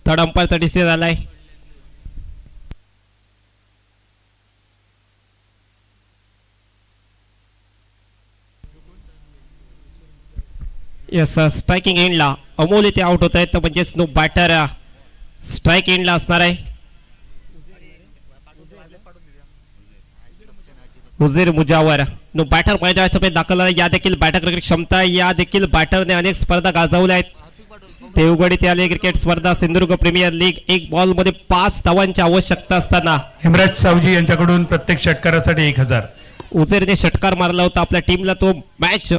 थर्ड अंपायरचा डिसिजन आलाय. यस, स्ट्रायकिंग एंडला अमोल इथे आउट होत आहे, तर म्हणजेच नो बॅटर स्ट्राईक एंडला असणार आहे. उझेर मुजावर नो बॅटर मैदानाच्या दाखल या देखील बॅटर क्रिकेट क्षमता, या देखील बॅटरने अनेक स्पर्धा गाजवल्या आहेत. देवगडीत आले क्रिकेट स्पर्धा सिंधुदुर्ग प्रीमियर लीग. एक बॉल मध्ये 5 धावांची आवश्यकता असताना हेमराज सावजी यांच्याकडून प्रत्येक षटकारासाठी 1000. उजेरने षटकार मारला होता, आपल्या टीमला तो मॅच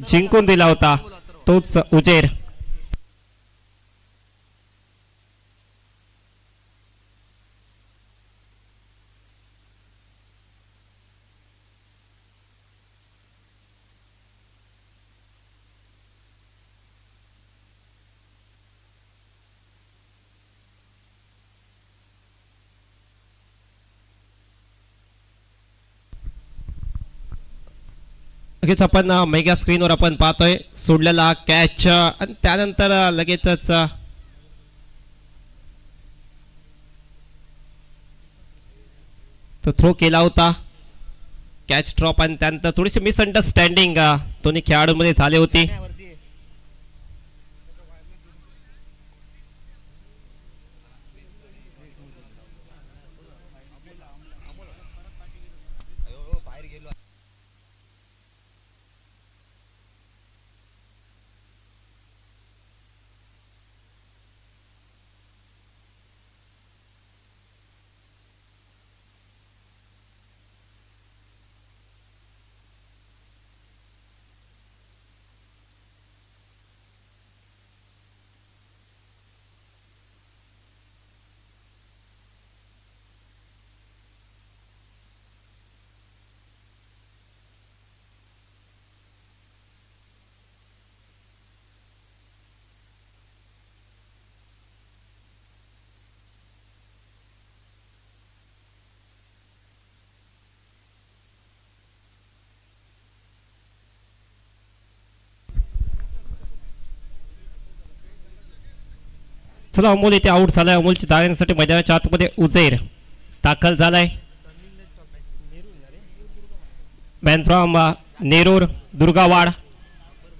जिंकून दिला होता, तोच उजेर. लगेच आपण मेगा स्क्रीनवर आपण पाहतोय सोडलेला कॅच आणि त्यानंतर लगेचच तो थ्रो केला होता, कॅच ड्रॉप, आणि त्यानंतर थोडीशी मिसअंडरस्टँडिंग दोन्ही खेळाडूंमध्ये झाली होती. चला अमोल इथे आउट झालाय. अमोलची धावण्यासाठी मैदानाच्या आतमध्ये उजेर दाखल झालाय. मॅन फ्रॉम नेरूर दुर्गावाड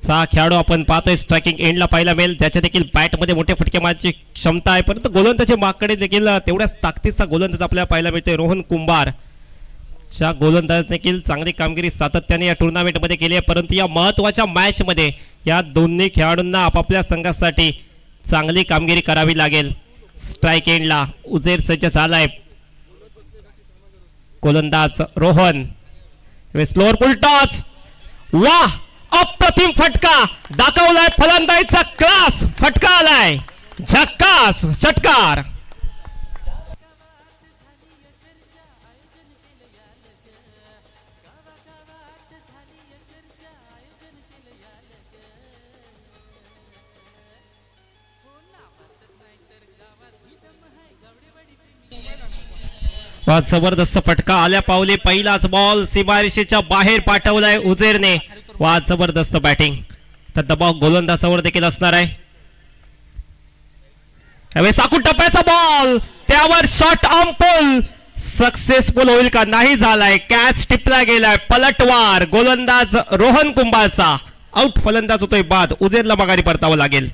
चा खेळाडू आपण पाहतोय स्ट्रायकिंग एंडला पाहायला मिळेल. त्याच्या देखील बॅटमध्ये मोठे फटके मारण्याची क्षमता आहे, परंतु गोलंदाजी मागकडे देखील तेवढ्याच ताकदीचा गोलंदाज आपल्याला पाहायला मिळतोय. रोहन कुंभार च्या गोलंदाज देखील चांगली कामगिरी सातत्याने या टुर्नामेंटमध्ये केली आहे, परंतु या महत्त्वाच्या मॅचमध्ये या दोन्ही खेळाडूंना आपापल्या संघासाठी चांगली कामगिरी करावी लागेल. स्ट्राईक एंडला उजेर सज्ज झालाय. गोलंदाज रोहन स्लोअर फुल टॉच. वाह, अप्रतिम फटका दाखवलाय. फलंदाजीचा क्लास फटका आलाय. झक्कास षटकार. जबरदस्त फटका आल्या पावले. पहिलाच बॉल सीमारेषेच्या बाहेर पाठवलाय उजेरने. वा जबरदस्त बॅटिंग. तर दबाव गोलंदाजावर देखील असणार आहे. यावेळेस आखून टप्प्याचा बॉल, त्यावर शॉट ऑन पुल सक्सेसफुल होईल का? नाही झालाय. कॅच टिपला गेलाय. पलटवार गोलंदाज रोहन कुंभारचा. आउट. फलंदाज होतोय बाद. उजेरला माघारी परतावं लागेल.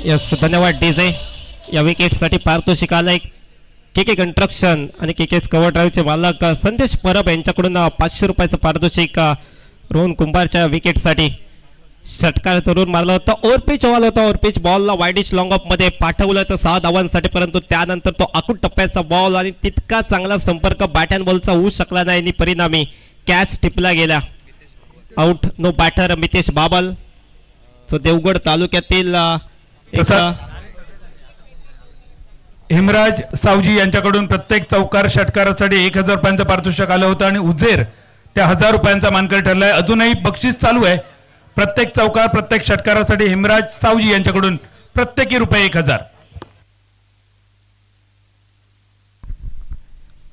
यस, धन्यवाद डीजे. या विकेटसाठी पारितोषिक आलंय. के कंस्ट्रक्शन आणि के कव्हर ड्राईव्हचे मालक संदेश परब यांच्याकडून 500 रुपयाचं पारितोषिक रोहन कुंभारच्या विकेटसाठी. षटकार जरूर मारला होता. ओव्हरपिच बॉल होता. ओव्हरपिच बॉलला वाईडिश लॉंग ऑफ मध्ये पाठवलं तर 6 धावांसाठी, परंतु त्यानंतर तो आखूड टप्प्याचा बॉल आणि तितका चांगला संपर्क बॅट अँड बॉलचा होऊ शकला नाही आणि परिणामी कॅच टिपला गेला. आउट. नो बॅटर मितेश बाबल, जो देवगड तालुक्यातील हेमराज सावजी यांच्याकडून प्रत्येक चौकार षटकारासाठी 1000 रुपयांचं पारितोषिक आलं होतं आणि उजेर त्या 1000 रुपयांचा मानकरी ठरलाय. अजूनही बक्षीस चालू आहे. प्रत्येक चौकार प्रत्येक षटकारासाठी हेमराज सावजी यांच्याकडून प्रत्येकी रुपये 1000.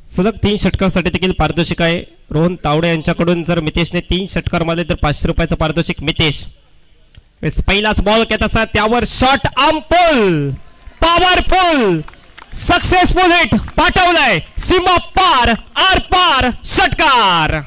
सलग 3 षटकारासाठी देखील पारितोषिक आहे. रोहन तावडे यांच्याकडून जर मितेशने 3 षटकार मारले तर 500 रुपयाचं पारितोषिक. मितेश पहिलाच बॉल घेत असतात, त्यावर shot on pull, powerful successful hit पाठवलाय. सीमा पार, आर पार षटकार.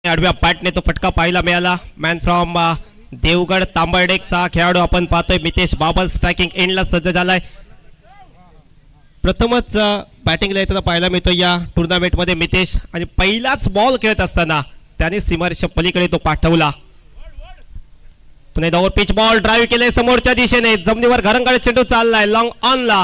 आडव्या बॅटने तो फटका पाहायला मिळाला. मॅन फ्रॉम देवगड तांबर्डेचा खेळाडू आपण पाहतोय मितेश बाबल स्ट्रायकिंग एंडला सज्ज झालाय. प्रथमच बॅटिंगला येताना पाहायला मिळतो या टुर्नामेंट मध्ये मितेश, आणि पहिलाच बॉल खेळत असताना त्याने सीमारेषा पलीकडे तो पाठवला. पुन्हा एकदा पिच बॉल ड्राईव्ह केले समोरच्या दिशेने. जमिनीवर घरंगाळ चेंडू चाललाय लॉंग ऑनला.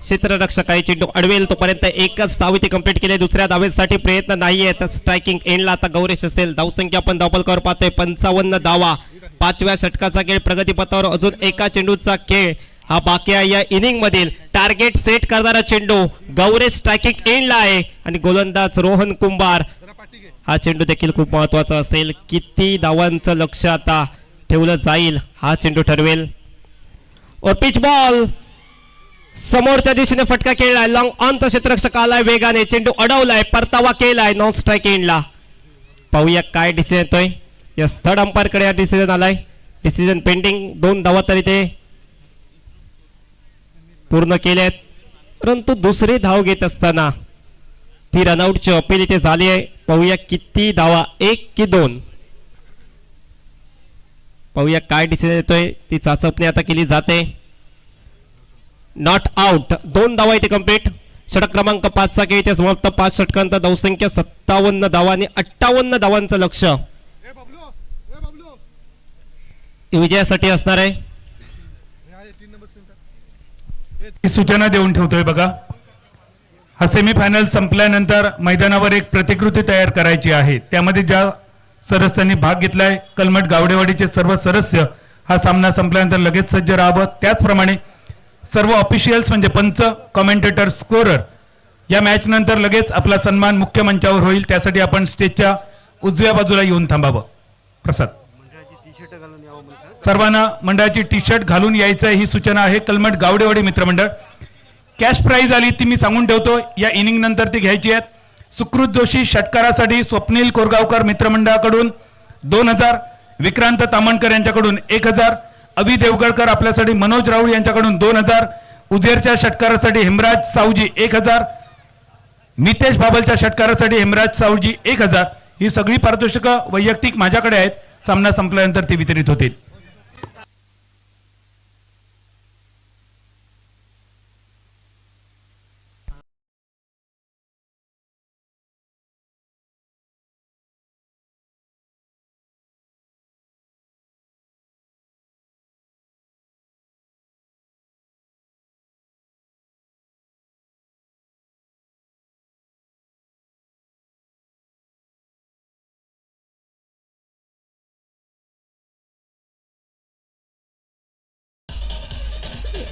क्षेत्ररक्षकाही चेंडू अडवेल तोपर्यंत एकच धाव इथे कंप्लीट केली. दुसऱ्या धावेसाठी प्रयत्न नाहीये. तर स्ट्रायकिंग एंडला आता गौरेश असेल. धावसंख्या आपण धावपलकावर पाहतोय 55 धावा. 5व्या षटकाचा खेळ प्रगतीपथावर. अजून एका चेंडूचा खेळ हा बाकी आहे. या इनिंग मधील टार्गेट सेट करणारा चेंडू गौरेश स्ट्रायकिंग एंडला आहे आणि गोलंदाज रोहन कुंभार. हा चेंडू देखील खूप महत्वाचा असेल. किती धावांचं लक्ष आता ठेवलं जाईल हा चेंडू ठरवेल. और पिच बॉल समोरच्या दिशेने फटका खेळलाय. लॉंग ऑन तो क्षेत्ररक्षक आलाय वेगाने. चेंडू अडवलाय. परतावा केलाय नॉन स्ट्राईक एंडला. पाहूया काय डिसिजन येतोय. यस, थर्ड अंपायर कडे हा डिसिजन आलाय. Decision pending. 2 धावा तरी ते पूर्ण केल्यात, परंतु दुसरी धाव घेत असताना ती रनआउटची अपील इथे झाली आहे. पाहूया किती धावा, 1 की 2. पाहूया काय डिसिजन येतोय. ती चाचपणी आता केली जाते. Not out. 2 धावा इथे कंप्लीट. षटक क्रमांक 5 चा खेळ इथे समाप्त. 5 षटकांत धावसंख्या 57 धावा आणि 58 धावांचं लक्ष विजयासाठी असणार आहे. सूचना देऊन ठेवतोय बघा. हा सेमीफायनल संपल्यानंतर मैदानावर एक प्रतिकृती तयार करायची आहे. त्यामध्ये ज्या सदस्यांनी भाग घेतलाय कलमट गावडेवाडीचे सर्व सदस्य हा सामना संपल्यानंतर लगेच सज्ज राहावं. त्याचप्रमाणे सर्व ऑफिशियल्स म्हणजे पंच, कमेंटेटर, स्कोरर या मॅच नंतर लगेच आपला सन्मान मुख्य मंचावर होईल. त्यासाठी आपण स्टेजच्या उजव्या बाजूला येऊन थांबावं. प्रसाद, सर्वांना मंडळाची टी शर्ट घालून यायचं ही सूचना आहे. कलमट गावडेवाडी मित्रमंडळ कॅश प्राइज आली ती मी सांगून ठेवतो, या इनिंग नंतर ती घ्यायची आहेत. सुकृत जोशी षटकारासाठी स्वप्नील कोरगावकर मित्रमंडळाकडून 2000, विक्रांत तामणकर यांच्याकडून 1000, अभि देवगडकर आपल्यासाठी मनोज राऊळ यांच्याकडून 2000, उजेरच्या षटकारासाठी हेमराज सावजी 1000, मितेश बाबलच्या षटकारासाठी हेमराज सावजी 1000. ही सगळी पारितोषिकं वैयक्तिक माझ्याकडे आहेत. सामना संपल्यानंतर ती वितरित होतील.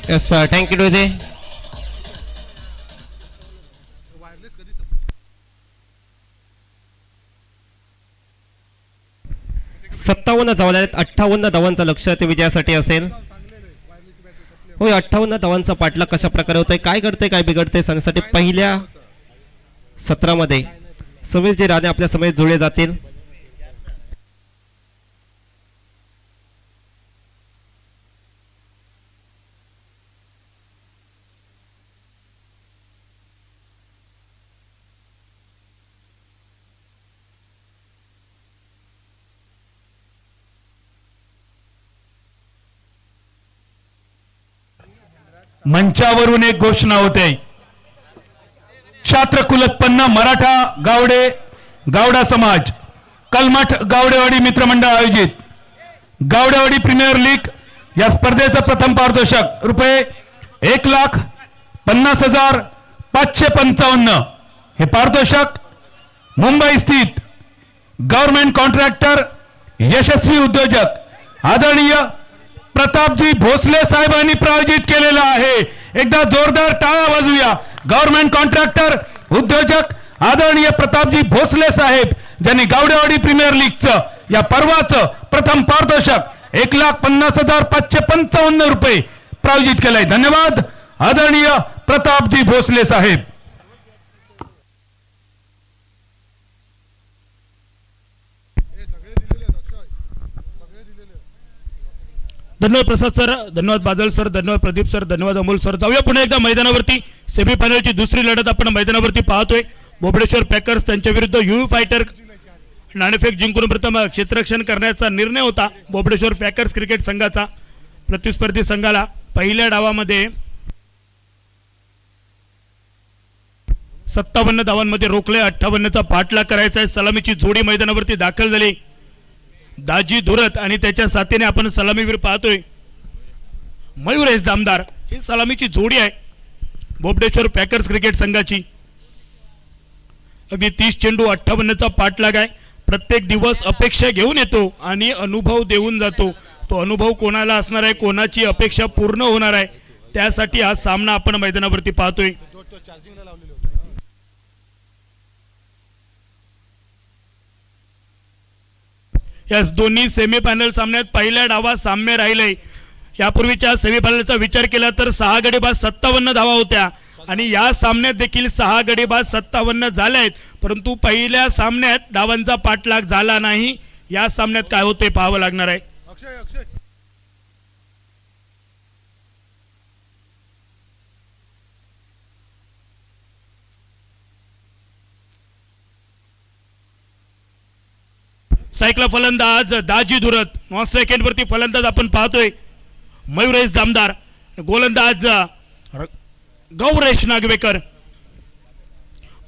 Yes thank you Doge. सत्तावन्न धावा आहेत, 58 धावांचं लक्ष ते विजयासाठी असेल. होय, 58 धावांचा पाठलाग कशा प्रकारे होतोय, काय घडतंय काय बिघडतंय सांगण्यासाठी पहिल्या सत्रामध्ये 26 जे राणे आपल्या समेत जुळले जातील. मंचावरून एक घोषणा होते. छात्र कुलोत्पन्न मराठा गावडा समाज कलमठ गावडेवाडी मित्रमंडळ आयोजित गावडेवाडी प्रीमियर लीग या स्पर्धेचं प्रथम पारितोषिक रुपये 1,50,555. हे पारितोषिक मुंबई स्थित गव्हर्नमेंट कॉन्ट्रॅक्टर यशस्वी उद्योजक आदरणीय प्रतापजी भोसले साहेबांनी प्रायोजित केलेला आहे. एकदा जोरदार टाळ्या वाजवूया. गव्हर्नमेंट कॉन्ट्रॅक्टर उद्योजक आदरणीय प्रतापजी भोसले साहेब ज्यांनी गावडेवाडी प्रीमियर लीगचं या पर्वाचं प्रथम पारितोषिक 1,50,555 रुपये प्रायोजित केलंय. धन्यवाद आदरणीय प्रतापजी भोसले साहेब. धन्यवाद प्रसाद सर, धन्यवाद बादल सर, धन्यवाद प्रदीप सर, धन्यवाद अमोल सर. जाऊया पुन्हा एकदा मैदानावरती. सेमीफायनलची दुसरी लढत आपण मैदानावरती पाहतोय. बोबडेश्वर पॅकर्स त्यांच्या विरुद्ध युवी फायटर नाणेफेक जिंकून प्रथम क्षेत्ररक्षण करण्याचा निर्णय होता बोबडेश्वर पॅकर्स क्रिकेट संघाचा. प्रतिस्पर्धी संघाला पहिल्या डावामध्ये 57 धावांमध्ये रोखले. 58चा पाठलाग करायचा आहे. सलामीची जोडी मैदानावरती दाखल झाली. दाजी धुरत आणि त्याच्या साथीने आपण सलामीवीर पाहतोय मयुरेश जामदार. ही सलामीची जोडी आहे बोबडेश्वर पॅकर्स क्रिकेट संघाची. अगदी 30 चेंडू 58चा पाठलाग आहे. प्रत्येक दिवस अपेक्षा घेऊन येतो आणि अनुभव देऊन जातो. तो अनुभव कोणाला असणार आहे, कोणाची अपेक्षा पूर्ण होणार आहे, त्यासाठी हा सामना आपण मैदानावरती पाहतोय. या दोन्ही सेमीफायनल सामन्यात पहिल्या डावात साम्य राहिले. यापूर्वीच्या सेमीफायनलचा विचार केला तर 6 गडी बाद 57 धावा होत्या आणि या सामन्यात देखील 6 गडी बाद 57 झाले आहेत. परंतु पहिल्या सामन्यात धावांचा पाठलाग झाला नाही. या सामन्यात काय होते पाहावं लागणार आहे. स्ट्राईकला फलंदाज दाजी धुरत. नॉन स्ट्राईक एंडवरती फलंदाज आपण पाहतोय मयुरेश जामदार. गोलंदाज गौरेश नागवेकर.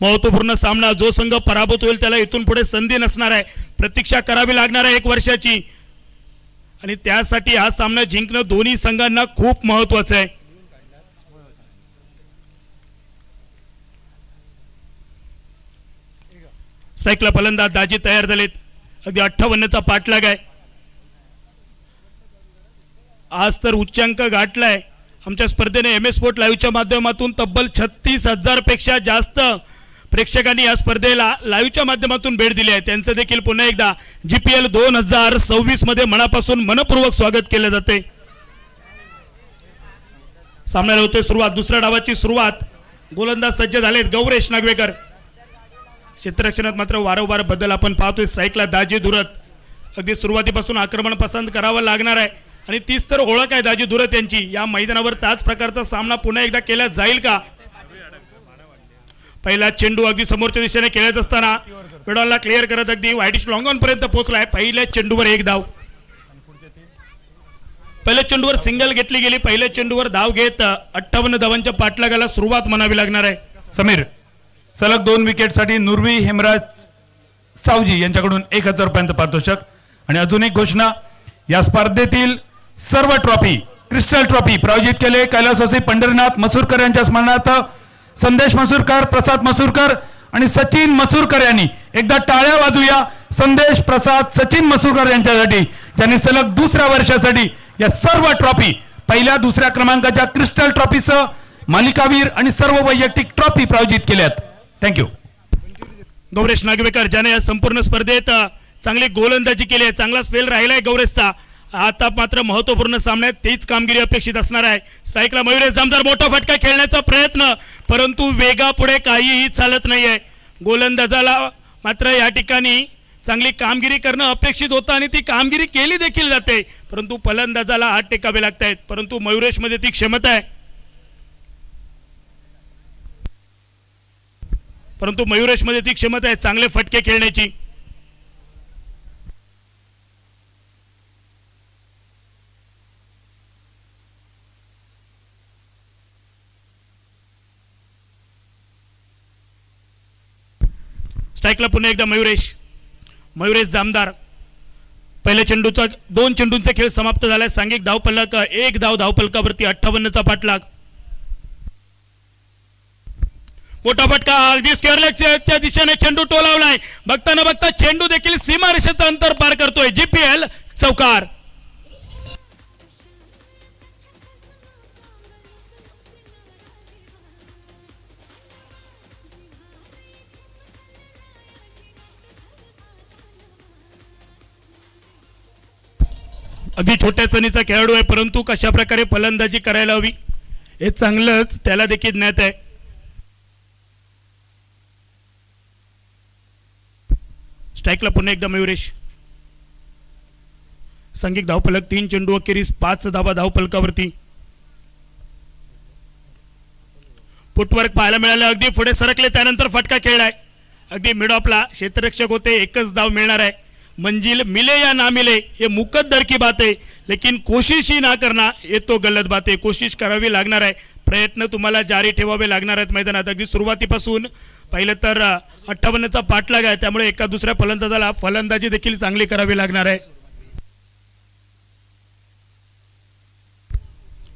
महत्वपूर्ण सामना. जो संघ पराभूत होईल त्याला इथून पुढे संधी नसणार आहे. प्रतीक्षा करावी लागणार आहे 1 वर्षाची आणि त्यासाठी हा सामना जिंकणं दोन्ही संघांना खूप महत्वाचं आहे. स्ट्राईकला फलंदाज दाजी तयार झालेत. अगदी 58चा पाठलाग आहे. आज तर उच्चांक गाठलाय आमच्या स्पर्धेने. MS स्पोर्ट लाईव्हच्या माध्यमातून तब्बल 36,000 पेक्षा जास्त प्रेक्षकांनी या स्पर्धेला लाईव्हच्या माध्यमातून भेट दिली आहे. त्यांचं देखील पुन्हा एकदा GPL 2026 मध्ये मनापासून मनपूर्वक स्वागत केलं जाते. सामन्याला होते सुरुवात. दुसऱ्या डावाची सुरुवात. गोलंदाज सज्ज झालेत गौरेश नागवेकर. क्षेत्ररक्षणात मात्र वारंवार बदल आपण पाहतोय. स्ट्राईकला दाजी धुरत. अगदी सुरुवातीपासून आक्रमण पसंत करावं लागणार आहे आणि तीच तर ओळख आहे दाजी धुरत यांची. या मैदानावर त्याच प्रकारचा सामना पुन्हा एकदा केला जाईल का? पहिला चेंडू अगदी समोरच्या दिशेने खेळत असताना मिडॉलला क्लिअर करत अगदी वाईडिश लॉंग ऑन पर्यंत पोहोचलाय. पहिल्या चेंडूवर एक धाव. पहिल्या चेंडूवर सिंगल घेतली गेली. पहिल्या चेंडूवर धाव घेत 58 धावांच्या पाठलागाला सुरुवात म्हणावी लागणार आहे. समीर सलग 2 विकेटसाठी नुरवी हेमराज सावजी यांच्याकडून 1,000 रुपयांचं पारितोषिक. आणि अजून एक घोषणा. या स्पर्धेतील सर्व ट्रॉफी क्रिस्टल ट्रॉफी प्रायोजित केले कैलासवासी पंढरीनाथ मसूरकर यांच्या स्मरणार्थ संदेश मसूरकर, प्रसाद मसूरकर आणि सचिन मसूरकर यांनी एकदा टाळ्या वाजूया. संदेश, प्रसाद, सचिन मसूरकर यांच्यासाठी त्यांनी सलग दुसऱ्या वर्षासाठी या सर्व ट्रॉफी पहिल्या दुसऱ्या क्रमांकाच्या क्रिस्टल ट्रॉफीसह मालिकावीर आणि सर्व वैयक्तिक ट्रॉफी प्रायोजित केल्यात. थँक्यू. गौरेश नागवेकर ज्याने या संपूर्ण स्पर्धेत चांगली गोलंदाजी केली आहे. चांगला स्पेल राहिलाय गौरेशचा. आता मात्र महत्वपूर्ण सामन्यात तीच कामगिरी अपेक्षित असणार आहे. स्ट्राईकला मयुरेश जामदार. मोठा फटका खेळण्याचा प्रयत्न, परंतु वेगापुढे काहीही चालत नाहीये. गोलंदाजाला मात्र या ठिकाणी चांगली कामगिरी करणं अपेक्षित होतं आणि ती कामगिरी केली देखील जाते, परंतु फलंदाजाला हात टेकावे लागत आहेत. परंतु मयुरेशमध्ये ती क्षमता आहे. चांगले फटके खेळण्याची. स्ट्राईकला पुन्हा एकदा मयुरेश जामदार. पहिल्या चेंडूचा 2 चेंडूंचा खेळ समाप्त झालाय. सांघिक धावफलक 1 धाव धावफलकावरती. 58चा पाठलाग. मोठा फटका अगदी स्क्वेअरलेगच्या दिशेने चेंडू टोलावलाय. बघताना बघता चेंडू देखील सीमारेषेचं अंतर पार करतोय. GPL चौकार. अगदी छोट्या चणीचा खेळाडू आहे, परंतु कशा प्रकारे फलंदाजी करायला हवी हे चांगलंच त्याला देखील ज्ञात आहे. स्ट्राईकला पुन्हा एकदा मयुरेश. सांघिक धावफलक 3 चेंडू अखेरीस 5 धावा धावफलकावरती. फुटवर्क पाहायला मिळालं. अगदी पुढे सरकले, त्यानंतर फटका खेळलाय. अगदी मिड ऑफला क्षेत्ररक्षक होते. 1च धाव मिळणार आहे. मंजिल मिले या ना मिले ये मुकद्दर की बात है, लेकिन कोशिश ही ना करना ये तो गलत बात है. कोशिश करावी लागणार आहे. प्रयत्न तुम्हाला जारी ठेवावे लागणार आहेत मैदानात. अगदी सुरुवातीपासून पहिलं तर 58चा पाठलाग आहे, त्यामुळे एका दुसऱ्या फलंदाजाला फलंदाजी देखील चांगली करावी लागणार आहे.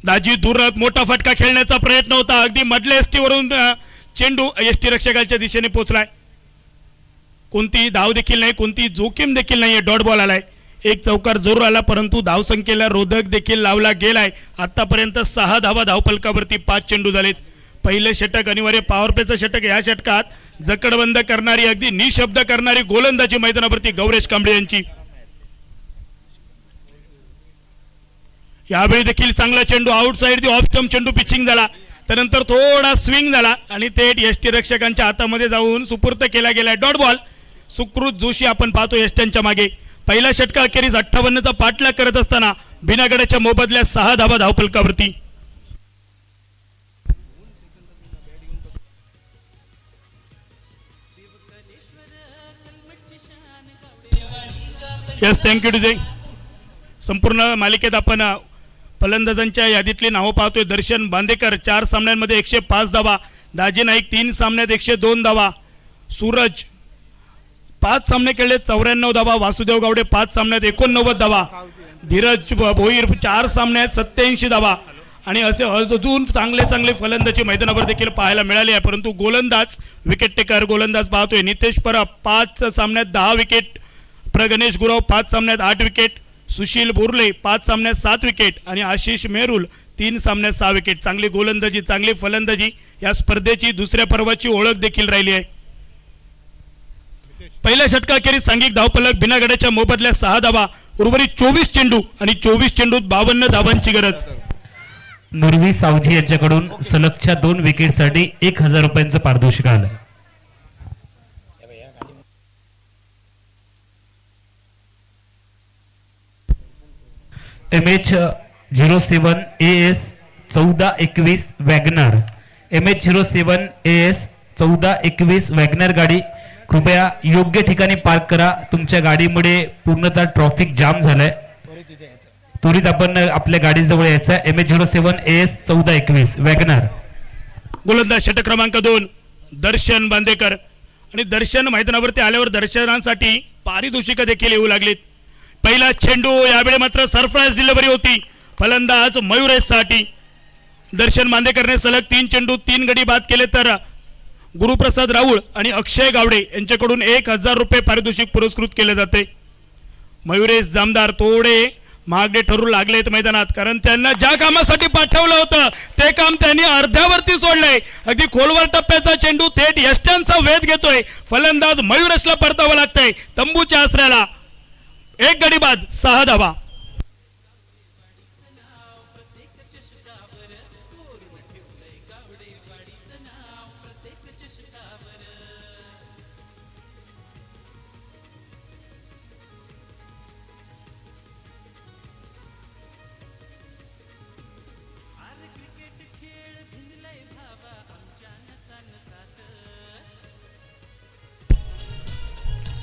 दाजी दुरत. मोठा फटका खेळण्याचा प्रयत्न होता. अगदी मधल्या एसटीवरून चेंडू एसटी रक्षकाच्या दिशेने पोहोचलाय. कोणतीही धाव देखील नाही, कोणती जोखीम देखील नाहीये. डॉट बॉल आलाय. 1 चौकार जरूर आला, परंतु धावसंख्येला रोधक देखील लावला गेलाय. आतापर्यंत 6 धावा धावफलकावरती. 5 चेंडू झालेत. पहिले षटक अनिवार्य पॉवर प्लेचं षटक. या षटकात जकडबंद करणारी, अगदी निशब्द करणारी गोलंदाजी मैदानावरती गौरेश कांबळे यांची. यावेळी देखील चांगला चेंडू आउटसाइड ऑफ स्टंप चेंडू पिचिंग झाला. त्यानंतर थोडा स्विंग झाला आणि थेट एसटी रक्षकांच्या हातामध्ये जाऊन सुपूर्त केला गेलाय. Dot ball. सुकृत जोशी आपण पाहतो एसट्यांच्या मागे. पहिल्या षटका अखेरीस 58चा पाठलाग करत असताना बिनागडाच्या मोबदल्यात 6 धावा धावफलकावरती. यस, थँक्यू विजय. संपूर्ण मालिकेत आपण फलंदाजांच्या यादीतली नावं पाहतोय. दर्शन बांदेकर 4 सामन्यांमध्ये 105 धावा. दाजी नाईक 3 सामन्यात 102 धावा. सूरज 5 सामने खेळले 94 धावा. वासुदेव गावडे 5 सामन्यात 89 धावा. धीरज भोईर 4 सामन्यात 87 धावा. आणि असे अजून चांगले चांगले फलंदाजी मैदानावर देखील पाहायला मिळाले आहे. परंतु गोलंदाज विकेट टेकर गोलंदाज पाहतोय नितेश परब 5 सामन्यात 10 विकेट, प्रगणेश गुरव 5 सामन्यात 8 विकेट, सुशील बोर्ले 5 सामन्यात 7 विकेट आणि आशिष मेहरुल 3 सामन्यात 6 विकेट. चांगली गोलंदाजी चांगली फलंदाजी या स्पर्धेची दुसऱ्या पर्वाची ओळख देखील राहिली आहे. पहिल्या षटकाखेरीज सांघिक धावफलक बिनागड्याच्या मोबदल्यात 6 धावा, उर्वरित 24 चेंडू आणि 24 चेंडूत 52 धावांची गरज. नुरवी सावजी यांच्याकडून सलगच्या 2 विकेटसाठी 1000 रुपयांचं पारितोषिक आलं. MH07 AS 1421 WagonR, MH07 AS 1421 WagonR गाडी कृपया योग्य ठिकाणी पार्क करा. तुमच्या गाडीमुळे पूर्णतः ट्रॅफिक जाम झालंय. त्वरित आपण आपल्या गाडीजवळ यायचं. MH07 AS 1421 WagonR. गोलंदाज षटक क्रमांक 2 दर्शन बांदेकर आणि दर्शन मैदानावरती आल्यावर दर्शनांसाठी पारितोषिक देखील येऊ लागलीत. पहिला चेंडू यावेळी मात्र सरप्राईज डिलिव्हरी होती फलंदाज मयुरेशसाठी. दर्शन बांदेकरने सलग 3 चेंडू 3 गडी बाद केले तर गुरुप्रसाद राऊळ आणि अक्षय गावडे यांच्याकडून 1000 रुपये पारितोषिक पुरस्कृत केले जाते. मयुरेश जामदार थोडे महागडे ठरू लागलेत मैदानात, कारण त्यांना ज्या कामासाठी पाठवलं होतं ते काम त्यांनी अर्ध्यावरती सोडलंय. अगदी खोलवर टप्प्याचा चेंडू थेट यष्ट्यांचा वेध घेतोय. फलंदाज मयुरेशला परतावं लागतंय तंबूच्या आसऱ्याला. 1 गडी बाद 6 धावा.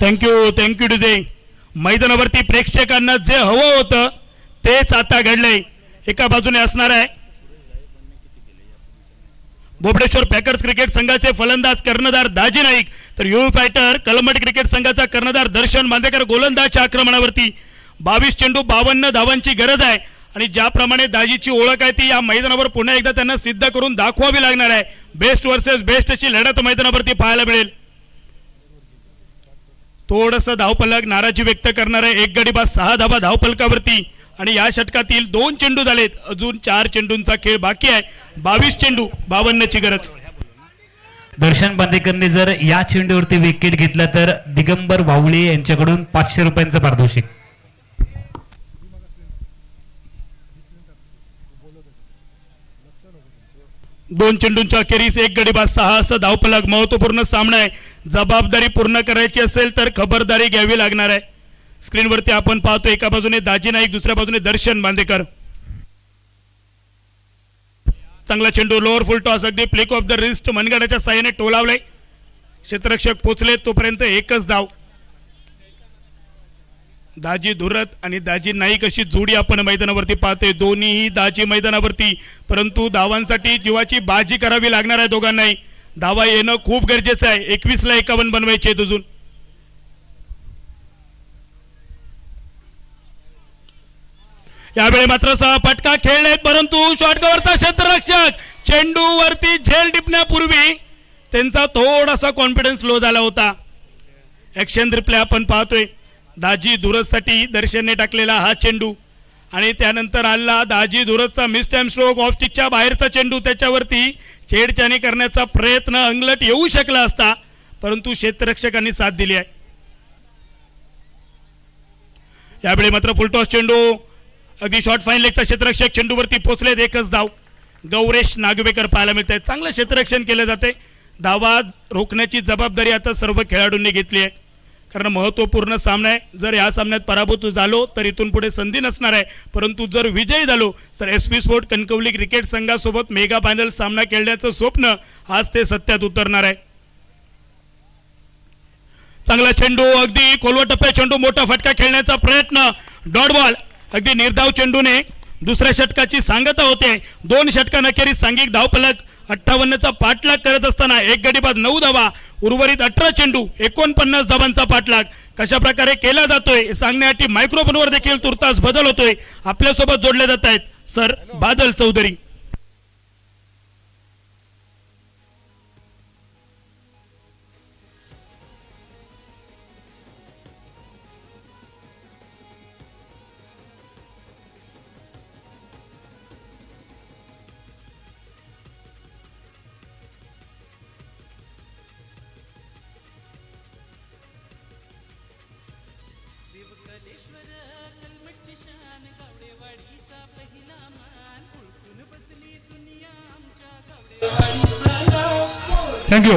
Thank you DJ. मैदानावरती प्रेक्षकांना जे हवं होतं तेच आता घडलंय. एका बाजूने असणार आहे बोबडेश्वर पॅकर्स क्रिकेट संघाचे फलंदाज कर्णधार दाजी नाईक, तर यू फायटर कलमट क्रिकेट संघाचा कर्णधार दर्शन बांदेकर गोलंदाजच्या आक्रमणावरती. 22 चेंडू 52 धावांची गरज आहे आणि ज्याप्रमाणे दाजीची ओळख आहे ती या मैदानावर पुन्हा एकदा त्यांना सिद्ध करून दाखवावी लागणार आहे. बेस्ट वर्सेस बेस्ट अशी लढत मैदानावरती पाहायला मिळेल. थोडंसं धावफलक नाराजी व्यक्त करणार आहे. 1 गडी बाद 6 धावा धावफलकावरती आणि या षटकातील 2 चेंडू झालेत. अजून 4 चेंडूंचा खेळ बाकी आहे. 22 चेंडू 52 ची गरज. दर्शन बांदेकरने जर या चेंडूवरती विकेट घेतला तर दिगंबर वावळे यांच्याकडून 500 रुपयांचं पारितोषिक. दोन चेंडूंच्या अखेरीस 1 गडी बाद 6 असं धावफलक. महत्वपूर्ण सामना आहे. जबाबदारी पूर्ण करायची असेल तर खबरदारी घ्यावी लागणार आहे. स्क्रीनवरती आपण पाहतो एका बाजूने दाजी नाईक, दुसऱ्या बाजूने दर्शन बांदेकर. चांगला चेंडू लोअर फुल टॉस अगदी फ्लिक ऑफ द रिस्ट मनगडाच्या साह्याने टोलावले. क्षेत्ररक्षक पोचले तोपर्यंत 1च धाव. दाजी धुरत आणि दाजी नाईक अशी जोडी आपण मैदानावरती पाहतोय. दोन्हीही दाजी मैदानावरती, परंतु धावांसाठी जीवाची बाजी करावी लागणार आहे दोघांनाही. धावा येणं खूप गरजेचं आहे. 21ला 51 बनवायचे आहेत अजून. यावेळी मात्र 6 फटका खेळलेत, परंतु शॉर्टकवरचा क्षेत्ररक्षक चेंडूवरती झेल टिपण्यापूर्वी त्यांचा थोडासा कॉन्फिडन्स लो झाला होता. ऍक्शन रिप्ले आपण पाहतोय. दाजी धुरतसाठी दर्शनने टाकलेला हा चेंडू आणि त्यानंतर आला दाजी धुरतचा मिस टाइम स्ट्रोक, ऑफ स्टिकच्या बाहेरचा चेंडू. त्याच्यावरती छेडछाणी करण्याचा प्रयत्न अंगलट येऊ शकला असता, परंतु क्षेत्ररक्षकांनी साथ दिली आहे. यावेळी मात्र फुलटॉस चेंडू अगदी शॉर्ट फाईन लेगचा क्षेत्ररक्षक चेंडूवरती पोचलेत. 1च धाव. गौरेश नागवेकर पाहायला मिळत आहेत. चांगलं क्षेत्ररक्षण केलं जाते. धावा रोखण्याची जबाबदारी आता सर्व खेळाडूंनी घेतली आहे, कारण महत्त्वपूर्ण सामना आहे. जर या सामन्यात पराभूत झालो तर इथून पुढे संधी नसणार आहे, परंतु जर विजयी झालो तर SP स्पोर्ट कणकवली क्रिकेट संघासोबत मेगा फायनल सामना खेळण्याचं स्वप्न आज ते सत्यात उतरणार आहे. चांगला चेंडू अगदी खोलवर टप्प्या चेंडू, मोठा फटका खेळण्याचा प्रयत्न, डॉट बॉल. अगदी निर्धाव चेंडूने दुसऱ्या षटकाची सांगता होते. 2 षटकांअखेरीस सांघिक धावफलक 58चा पाठलाग करत असताना 1 गडी बाद 9 धावा, उर्वरित 18 चेंडू 49 धावांचा पाठलाग कशा प्रकारे केला जातोय सांगण्यासाठी मायक्रोफोनवर देखील तुर्तास बदल होतोय. आपल्यासोबत जोडले जात आहेत सर बादल चौधरी. थँक्यू.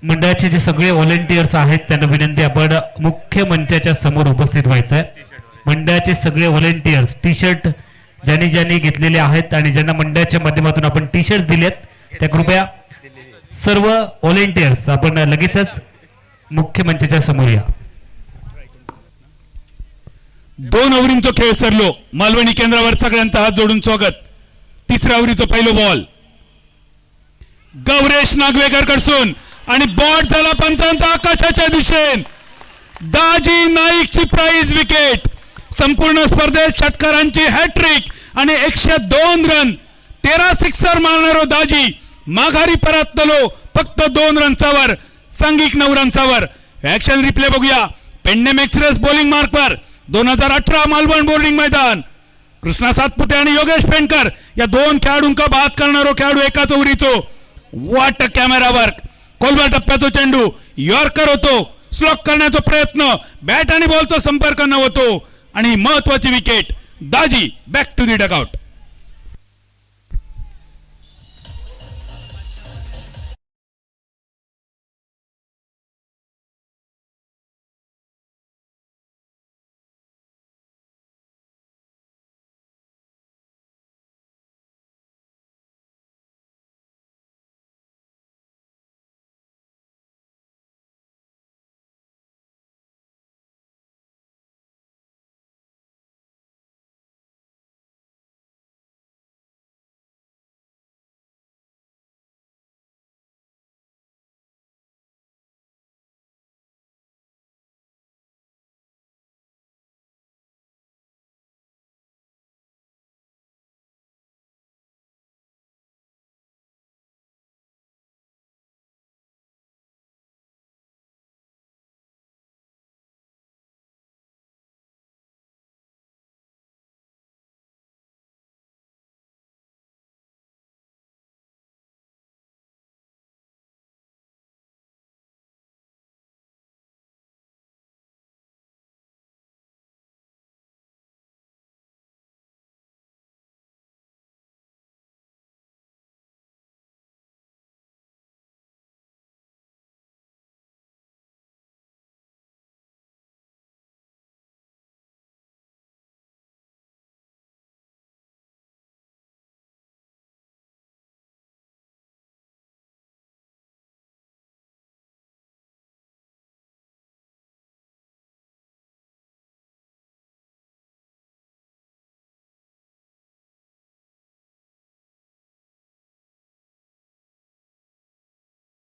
मंडळाचे जे सगळे व्हॉलेंटियर्स आहेत त्यांना विनंती आपण मुख्य मंचाच्या समोर उपस्थित व्हायचं आहे. मंडळाचे सगळे व्हॉलेंटियर्स टी शर्ट ज्यांनी ज्यांनी घेतलेले आहेत आणि ज्यांना मंडळाच्या माध्यमातून आपण टी शर्ट दिलेत त्या कृपया सर्व व्हॉलेंटियर्स आपण लगेचच मुख्य मंचाच्या समोर या. 2 ओव्हरींचा खेळ सरलो. मालवणी केंद्रावर सगळ्यांचा हात जोडून स्वागत. 3ऱ्या ओव्हरीचा पहिलो बॉल गौरेश नागवेकर कडसून आणि बॉट झाला पंचांचा आकाशाच्या दिशेन. दाजी नाईकची प्राइज विकेट. संपूर्ण स्पर्धेत षटकारांची हॅट्रिक आणि 102 रन 13 सिक्सर मारणारो दाजी माघारी परतलो फक्त 2 रनचावर सांघिक 9 रनचावर. ऍक्शन रिप्ले बघूया. पेडनेम एक्सप्रेस बॉलिंग मार्कवर 2018 मालवण बोर्डिंग मैदान. कृष्णा सातपुते आणि योगेश पेंडकर या 2 खेळाडूंका बाद करणारो खेळाडू एकाच ओव्हरीचो. वाट कॅमेरा वर्क. खोलवर टप्प्याचो चेंडू यॉर्कर होतो. स्लॉक करण्याचा प्रयत्न बॅट आणि बॉलचा संपर्क न होतो आणि महत्वाची wicket. Daji back to the dugout.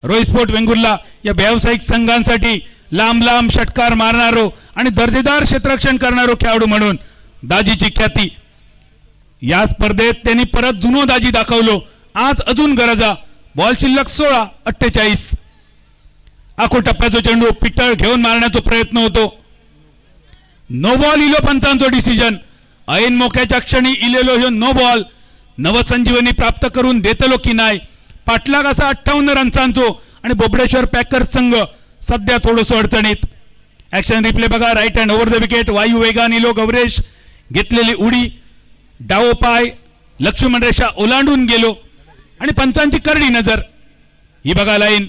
Rohit sport Vengurla या व्यावसायिक संघांसाठी लांब लांब षटकार मारणारो आणि दर्जेदार क्षेत्ररक्षण करणारो खेळाडू म्हणून दाजीची ख्याती. या स्पर्धेत त्यांनी परत जुनो दाजी दाखवलो. आज अजून गरजा. बॉल शिल्लक 16-48. आखो टप्प्याचो चेंडू पिटळ घेऊन मारण्याचा प्रयत्न होतो. नो बॉल इलो पंचांचो डिसिजन. ऐन मोक्याच्या क्षणी इलेलो ह्यो नो बॉल नवसंजीवनी प्राप्त करून देतलो की नाही. पाटलाग असा 58 रन्सांचो आणि बोबडेश्वर पॅकर्स संघ सध्या थोडंसं अडचणीत. ऍक्शन रिप्ले बघा. Right hand over the wicket. वायू वेगाने इलो गौरेश. घेतलेली उडी डावो पाय लक्ष्मण रेषा ओलांडून गेलो आणि पंचांची करडी नजर. ही बघा लाईन.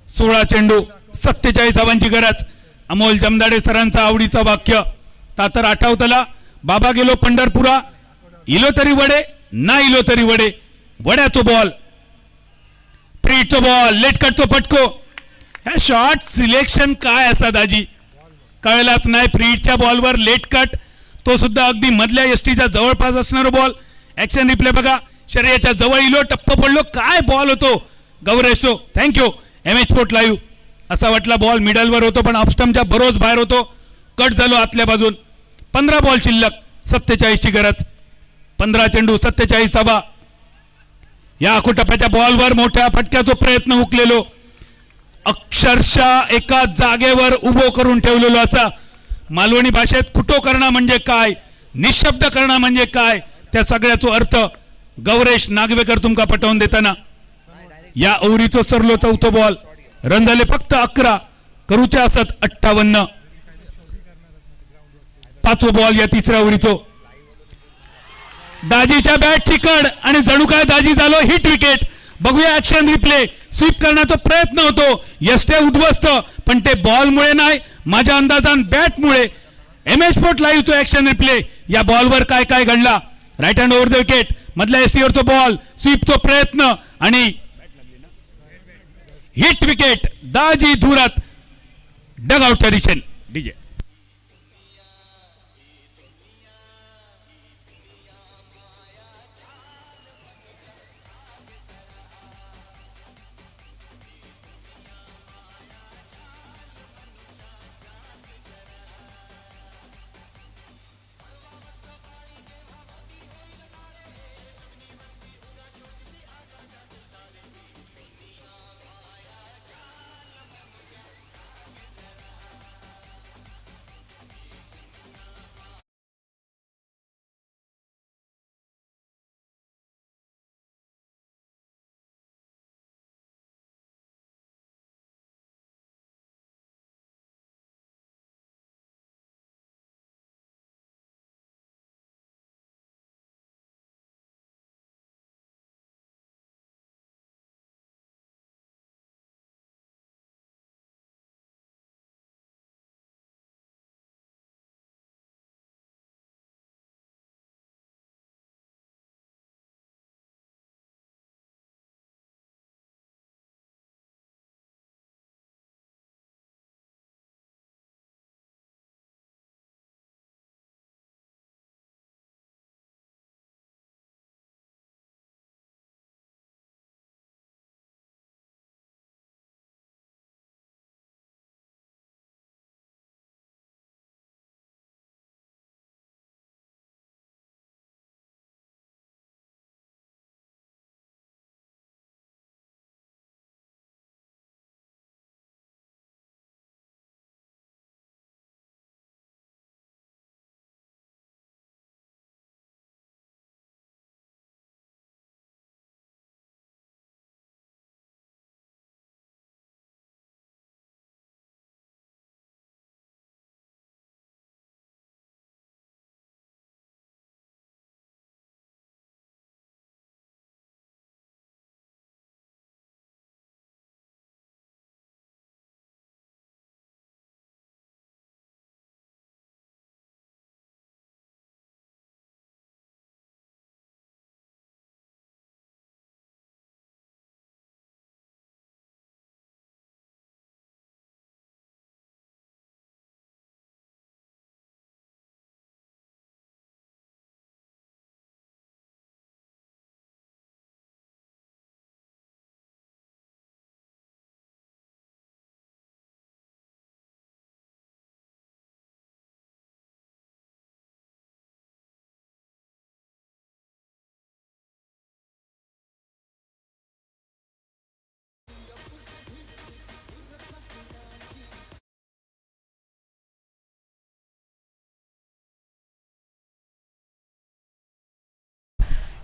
सोळा चेंडू 47 धावांची गरज. अमोल जमदाडे सरांचा आवडीचा वाक्य तातर आठवतला. बाबा गेलो पंढरपुरा. इलो तरी वडे ना इलो तरी वडे. वड्याचो बॉल फ्रीटचो बॉल लेटकटचो फटको. ह्या शॉर्ट सिलेक्शन काय असा दाजी कळलाच नाही. फ्रीटच्या बॉलवर लेटकट तो सुद्धा अगदी मधल्या एसटीच्या जवळपास असणारा बॉल. ऍक्शन रिप्ले बघा. शरीराच्या जवळ इलो टप्प पडलो. काय बॉल होतो गौरेशो. Thank you MH sport live. असा वाटला बॉल मिडलवर होतो पण ऑफस्टम्पच्या बरोच बाहेर होतो. कट झालो आतल्या बाजून. 15 बॉल शिल्लक 47 ची गरज. 15 चेंडू 47 धावा. या आखो टप्प्याच्या बॉलवर मोठ्या फटक्याचा प्रयत्न हुकलेलो. अक्षरशः एका जागेवर उभो करून ठेवलेलो असा. मालवणी भाषेत कुटो करणं म्हणजे काय, निशब्द करणं म्हणजे काय, त्या सगळ्याचा अर्थ गौरेश नागवेकर तुमका पटवून देताना या ओव्हरीचो सरलो चौथो बॉल रन झाले फक्त 11 करूचे असत 58 पाचवो बॉल या तिसऱ्या ओव्हरीचो दाजीच्या बॅटची कड आणि जणू काय दाजी झालो हिट विकेट बघूया ऍक्शन रिप्ले स्वीप करण्याचा प्रयत्न होतो यष्टे उद्ध्वस्त पण ते बॉलमुळे नाही माझ्या अंदाजान बॅटमुळे MS स्पोर्ट लाईव्हचो ऍक्शन रिप्ले या बॉलवर काय काय घडला right hand over the wicket मधल्या एसटीवरचा बॉल स्वीपचा प्रयत्न आणि हिट विकेट दाजी धुरात डग आउटच्या दिशेने डीजे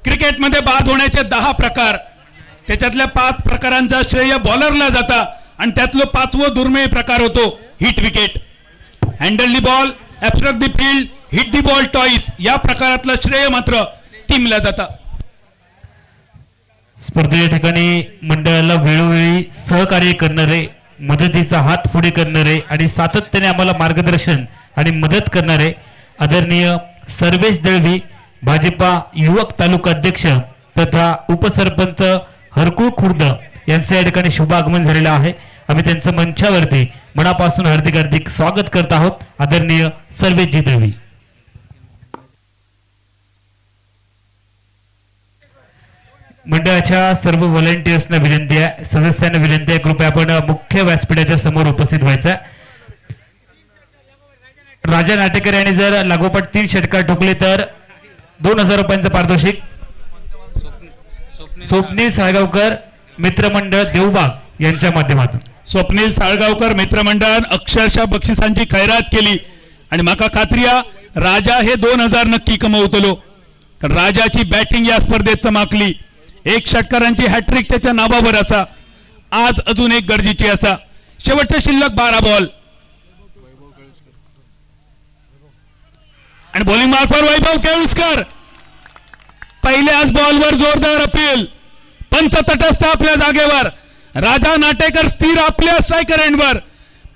क्रिकेटमध्ये बाद होण्याचे 10 प्रकार त्याच्यातल्या 5 प्रकारांचा श्रेय बॉलरला जाता आणि त्यातलो 5वं दुर्मिळ प्रकार होतो hit wicket handle the ball obstruct the field hit the ball twice या प्रकारातलं श्रेय मात्र टीमला जाता स्पर्धे ठिकाणी मंडळाला वेळोवेळी सहकार्य करणारे मदतीचा हात पुढे करणारे आणि सातत्याने आम्हाला मार्गदर्शन आणि मदत करणारे आदरणीय सर्वेश दळवी भाजपा युवक तालुका अध्यक्ष तथा उपसरपंच हरकुळ खुर्द यांचे या ठिकाणी शुभ आगमन झालेलं आहे आम्ही त्यांचं मंचावरती मनापासून हार्दिक हार्दिक स्वागत करत आहोत आदरणीय सर्वेशजी दळवी मंडळाच्या सर्व व्हॉलंटियर्सना विनंती आहे सदस्यांना विनंती आहे कृपया आपण मुख्य व्यासपीठाच्या समोर उपस्थित व्हायचं राजा नाटेकर यांनी जर लागोपाठ 3 षटकार ठोकले तर 2000 रुपयांचं पारितोषिक स्वप्नील साळगावकर मित्रमंडळ देवबाग यांच्या माध्यमातून स्वप्नील साळगावकर मित्रमंडळान अक्षरशः बक्षिसांची खैरात केली आणि माका खात्री राजा हे 2000 नक्की कमवतलो कारण राजाची बॅटिंग या स्पर्धेत चमकली. 1 षटकारांची हॅट्रिक त्याच्या नावावर असा. आज अजून एक गरजेची असा. शेवटचे शिल्लक 12 बॉल आणि बॉलिंग मार्कवर वैभव केळुसकर. पहिल्याच बॉलवर जोरदार अपील. पंच तटस्थ आपल्या जागेवर. राजा नाटेकर स्थिर आपल्या स्ट्रायकर एंडवर.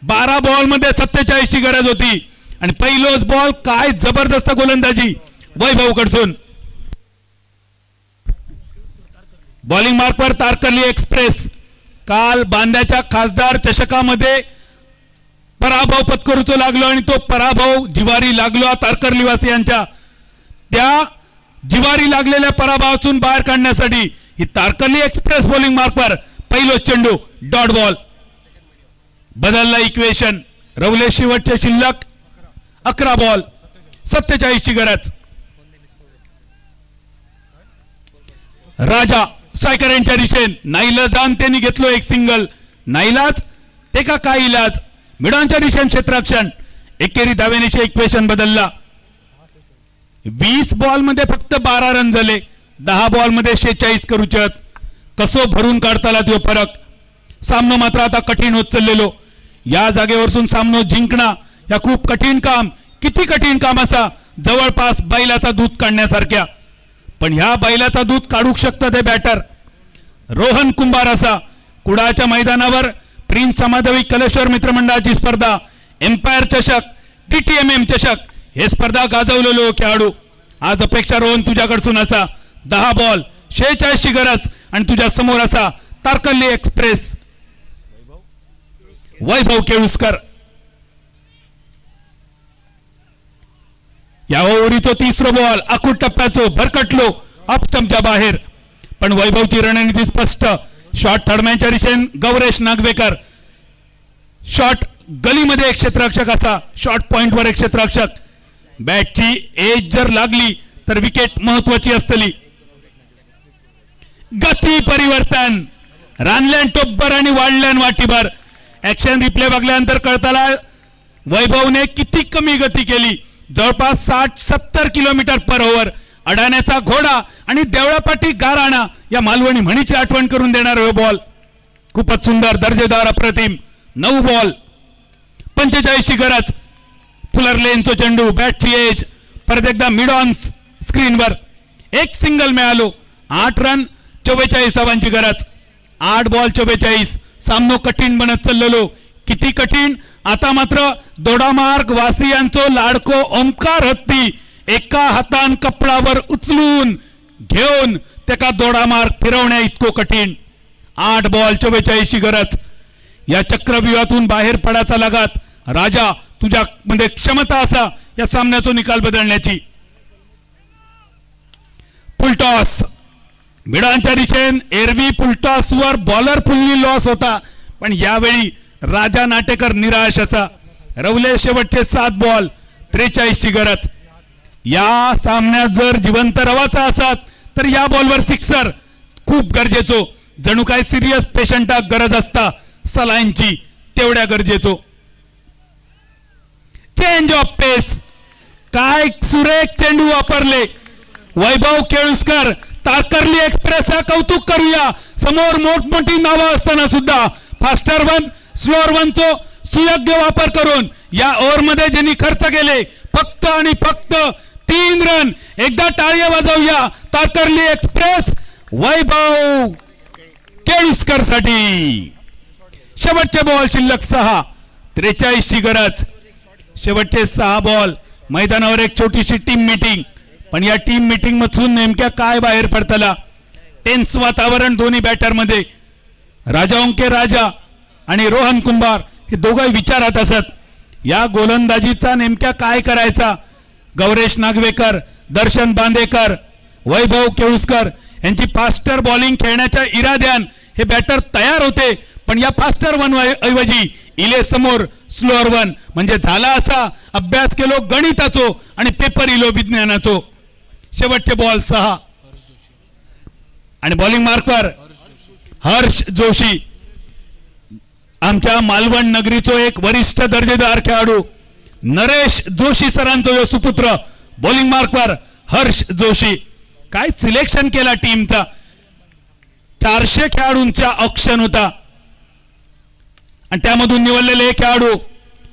12 बॉल मध्ये 47 ची गरज होती आणि पहिलोच बॉल. काय जबरदस्त गोलंदाजी वैभव कडसून. बॉलिंग मार्कवर तारकर्ली एक्सप्रेस. काल बांद्याच्या खासदार चषकामध्ये पराभव पत्करूचो लागलो आणि तो पराभव जिवारी लागलो तारकर्ली वासियांच्या. त्या जिवारी लागलेल्या पराभवातून बाहेर काढण्यासाठी ही तारकर्ली एक्सप्रेस बॉलिंग मार्कवर पहिलो चेंडू डॉट बॉल. बदलला इक्वेशन. रवले शेवटचे शिल्लक 11 बॉल 47 ची गरज. राजा स्ट्रायकर यांच्या दिशेन नाईलाजान त्यांनी घेतलो एक सिंगल. नाईलाज ते का काय इलाज. मिडॉनच्या दिशेन क्षेत्ररक्षण. एकेरी धावेनेचे इक्वेशन बदलला. 20 बॉल मध्ये फक्त 12 रन झाले. 10 बॉल मध्ये 46 करूचत. कसो भरून काढताला तो फरक. सामनो मात्र आता कठीण होत चाललेलो. या जागेवरसून सामनो जिंकणं या खूप कठीण काम. किती कठीण काम असा. जवळपास बैलाचा दूध काढण्यासारख्या. पण ह्या बैलाचा दूध काढू शकतं ते बॅटर रोहन कुंभार असा. कुडाच्या मैदानावर प्रिन्स समाधवी कलेश्वर मित्रमंडळाची स्पर्धा, एम्पायर चषक, TTMM चषक हे स्पर्धा गाजवलेलो खेळाडू. आज अपेक्षा रोहन तुझ्याकडसून असा. 10 बॉल 46 ची गरज आणि तुझ्या समोर असा तारकर्ली एक्सप्रेस वैभव केळुसकर. या ओव्हरीचो 3रो बॉल आखूड टप्प्याचो भरकटलो अप स्टंपच्या बाहेर. पण वैभवची रणनीती स्पष्ट. शॉट थडम्यांच्या दिशेन गौरेश नागवेकर. शॉट गलीमध्ये एक क्षेत्ररक्षक असा. शॉट पॉइंटवर एक क्षेत्ररक्षक. बॅटची एज जर लागली तर विकेट महत्वाची असतली. गती परिवर्तन. रानल्यान टोपभर आणि वाढल्यान वाटीभर. ऍक्शन रिप्ले बघल्यानंतर कळताला वैभवने किती कमी गती केली. जवळपास 60-70 किलोमीटर पर ओव्हर. अडाण्याचा घोडा आणि देवळापाटी गाराणा या मालवणी म्हणीची आठवण करून देणारा बॉल. खूपच सुंदर दर्जेदार अप्रतिम. 9 बॉल 45 ची गरज. फुलर लेनचो चेंडू. बॅटची एज परत एकदा मिड ऑन स्क्रीनवर. एक सिंगल मिळालो. 8 रन 44 धावांची गरज. 8 बॉल 44. सामनो कठीण बनत चाललेलो. किती कठीण. आता मात्र दोडामार्ग वासियांचो लाडको ओमकार हत्ती एका हातान कपडावर उचलून घेऊन त्याका दोडामार्ग फिरवण्या इतको कठीण. 8 बॉल 44 ची गरज. या चक्रव्यूहातून बाहेर पडायचा लागत. राजा तुझ्या मध्ये क्षमता असा या सामन्याचा निकाल बदलण्याची. फुलटॉस. मिडांच्या दिशेन एरवी फुलटॉसवर बॉलर फुल्ली लॉस होता. पण यावेळी राजा नाटेकर निराश असा. रवले शेवटचे 7 बॉल 43 ची गरज. या सामन्यात जर जिवंत रवाचा असत तर या बॉलवर सिक्सर खूप गरजेचो. जणू काय सिरियस पेशंटाक गरज असता सलाईनची तेवढ्या गरजेचो. चेंज ऑफ पेस. काय सुरेख चेंडू वापरले वैभव केळुसकर. तारकर्ली एक्सप्रेस कौतुक करूया. समोर मोठमोठी नावं असताना सुद्धा फास्टर 1 स्लोअर 1 चो सुयोग्य वापर करून या ओव्हर मध्ये ज्यांनी खर्च केले फक्त आणि फक्त 3 रन. एकदा टाळ्या वाजवूया तारकर्ली एक्सप्रेस वैभव केळुसकर साठी. शेवटचे बॉल शिल्लक 6 43 ची गरज. शेवटचे 6 बॉल. मैदानावर एक छोटीशी टीम मीटिंग. पण या टीम मीटिंग मधून नेमक्या काय बाहेर पडताला. टेन्स वातावरण दोन्ही बॅटर मध्ये. राजा ओंके राजा आणि रोहन कुंभार हे दोघं विचारात असत. या गोलंदाजीचा नेमक्या काय करायचा. गौरेश नागवेकर, दर्शन बांदेकर, वैभव केळुसकर यांची फास्टर बॉलिंग खेळण्याच्या इराद्यान हे बॅटर तयार होते. पण या फास्टर 1 ऐवजी इले समोर स्लोअर 1 म्हणजे झाला असा अभ्यास केलो गणिताचो आणि पेपर इलो विज्ञानाचो. शेवटचे बॉल 6 आणि बॉलिंग मार्कवर हर्ष जोशी. आमच्या मालवण नगरीचो एक वरिष्ठ दर्जेदार खेळाडू नरेश जोशी सरांचो सुपुत्र. बॉलिंग मार्कवर हर्ष जोशी. काय सिलेक्शन केला टीमचा. 400 खेळाडूंचा ऑप्शन होता आणि त्यामधून निवडलेले खेळाडू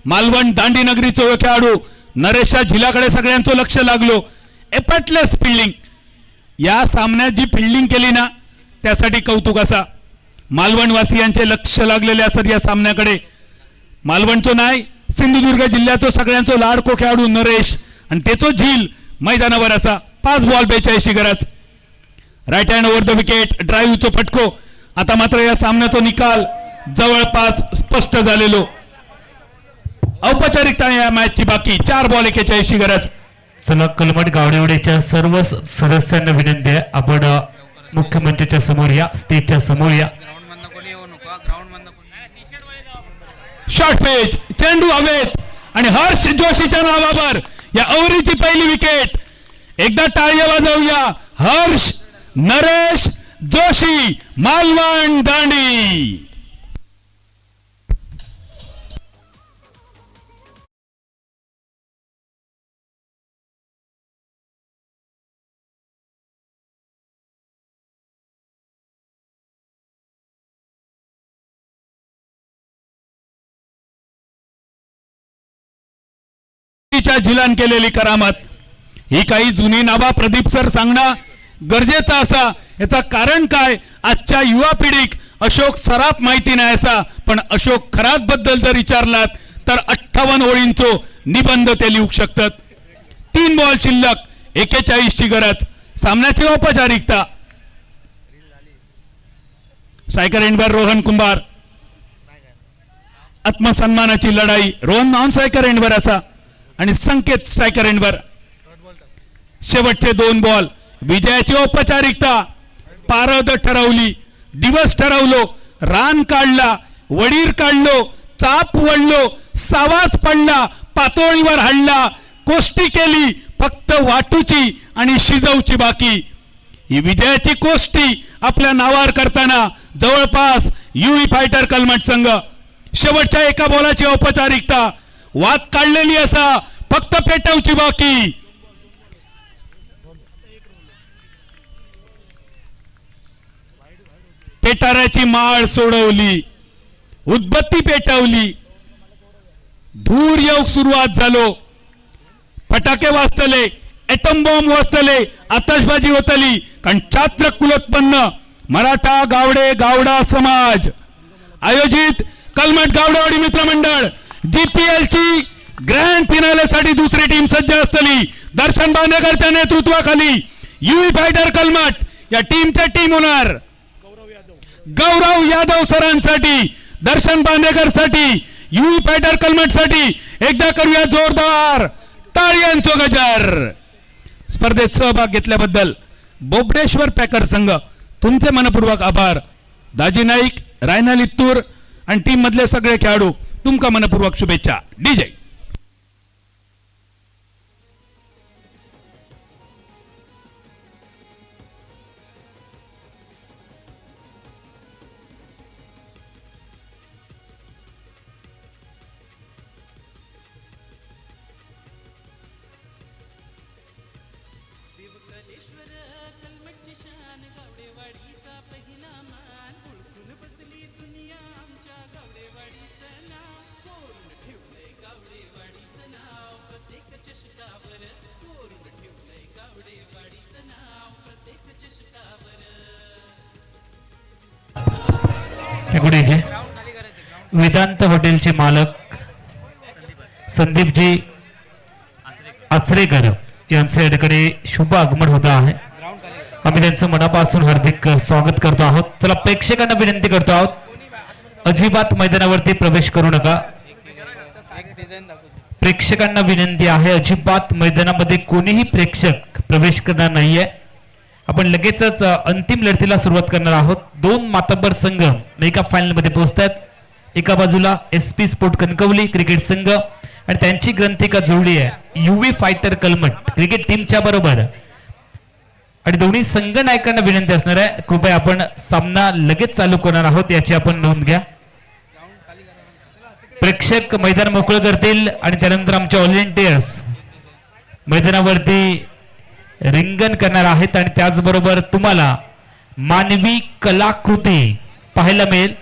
मालवण दांडी नगरीचे खेळाडू नरेशच्या झिलाकडे सगळ्यांचं लक्ष लागलो. Effortless fielding. या सामन्यात जी फिल्डिंग केली ना त्यासाठी कौतुक असा. मालवणवासियांचे लक्ष लागलेले असत या सामन्याकडे. मालवणचो नाही सिंधुदुर्ग जिल्ह्याचो सगळ्यांचो लाडको खेळाडू नरेश आणि त्याचो झील मैदानावर असा. 5 बॉल 42 गरज. Right hand over the wicket. ड्राईव्हचो फटको. आता मात्र या सामन्याचा निकाल जवळपास स्पष्ट झालेलो. औपचारिकता या मॅचची बाकी. 4 बॉल 41 गरज. चला कलमट गावडेवाडीच्या सर्व सदस्यांना विनंती आहे, आपण मुख्य मंचाच्या समोर या, स्टेजच्या समोर या. शॉर्ट पेच. चेंडू हवेत आणि हर्ष जोशीच्या नावावर या ओव्हरीची पहिली विकेट. एकदा टाळ्या वाजवूया. हर्ष नरेश जोशी, मालवण दांडी. झिलान केलेली करामत. ही काही जुनी नावा प्रदीप सर सांगणं गरजेचं असा. याचा कारण काय, आजच्या युवा पिढीक अशोक सराफ माहिती नाही असा, पण अशोक खरात बद्दल जर विचारलात तर 58 ओळींचो निबंध ते लिहू शकतात. 3 बॉल शिल्लक 41 गरज. सामन्याची औपचारिकता. स्ट्रायकर एंडवर रोहन कुंभार. आत्मसन्मानाची लढाई. रोहन नॉन स्ट्रायकर एंडवर असा आणि संकेत स्ट्रायकर एंडवर. शेवटचे 2 बॉल. विजयाची औपचारिकता. पारद ठरवली, दिवस ठरवलो, रान काढला, वडीर काढलो, चाप वळलो, सावाच पडला, पातोळीवर हडला, कोष्टी केली, फक्त वाटूची आणि शिजवची बाकी. ही विजयाची कोष्टी आपल्या नावावर करताना जवळपास युवी फायटर कलमट संघ. शेवटच्या 1 बॉलाची औपचारिकता. वाद काढलेली असा, फक्त पेटवची बाकी. पेटाऱ्याची माळ सोडवली, उदबत्ती पेटवली, धूर येऊ सुरुवात झालो. फटाके वाजतले, एटम बॉम्ब वाजतले, आतषबाजी होतली. कारण छात्र कुलोत्पन्न मराठा गावडे गावडा समाज आयोजित कलमट गावडेवाडी मित्रमंडळ जीपीएल ची ग्रँड फिनालेसाठी दुसरी टीम सज्ज असतली. दर्शन बांदेकरच्या नेतृत्वाखाली युवी फायटर कलमट या टीमच्या टीम होणार. गौरव यादव सरांसाठी, दर्शन बांदेकर साठी, युवी फायटर कलमट साठी एकदा करूया जोरदार टाळ्यांचो गजर. स्पर्धेत सहभाग घेतल्याबद्दल बोबडेश्वर पॅकर संघ तुमचे मनपूर्वक आभार. दाजी नाईक, रायना लित्तूर आणि टीम मधले सगळे खेळाडू तुमका मनपूर्वक शुभेच्छा. डीजे वेदांत हॉटेलचे मालक संदीपजी आचरेकर यांच्याकडे शुभ आगमन होत आहे. आम्ही त्यांचं मनापासून हार्दिक स्वागत करतो आहोत. चला प्रेक्षकांना विनंती करतो आहोत, अजिबात मैदानावरती प्रवेश करू नका. प्रेक्षकांना विनंती आहे, अजिबात मैदानामध्ये कोणीही प्रेक्षक प्रवेश करणार नाहीये. आपण लगेचच अंतिम लढतीला सुरुवात करणार आहोत. 2 मातब्बर संघ एका फायनल मध्ये पोहोचतात. एका बाजूला एसपी स्पोर्ट कणकवली क्रिकेट संघ आणि त्यांची ग्रंथिका जोडली आहे युवी फायटर कलमट क्रिकेट टीमच्या बरोबर. आणि दोन्ही संघ नायकांना विनंती असणार आहे, कृपया आपण सामना लगेच चालू करणार आहोत याची आपण नोंद घ्या. प्रेक्षक मैदान मोकळं करतील आणि त्यानंतर आमचे व्हॉलेंटियर्स मैदानावरती रिंगण करणार आहेत आणि त्याचबरोबर तुम्हाला मानवी कलाकृती पाहायला मिळेल.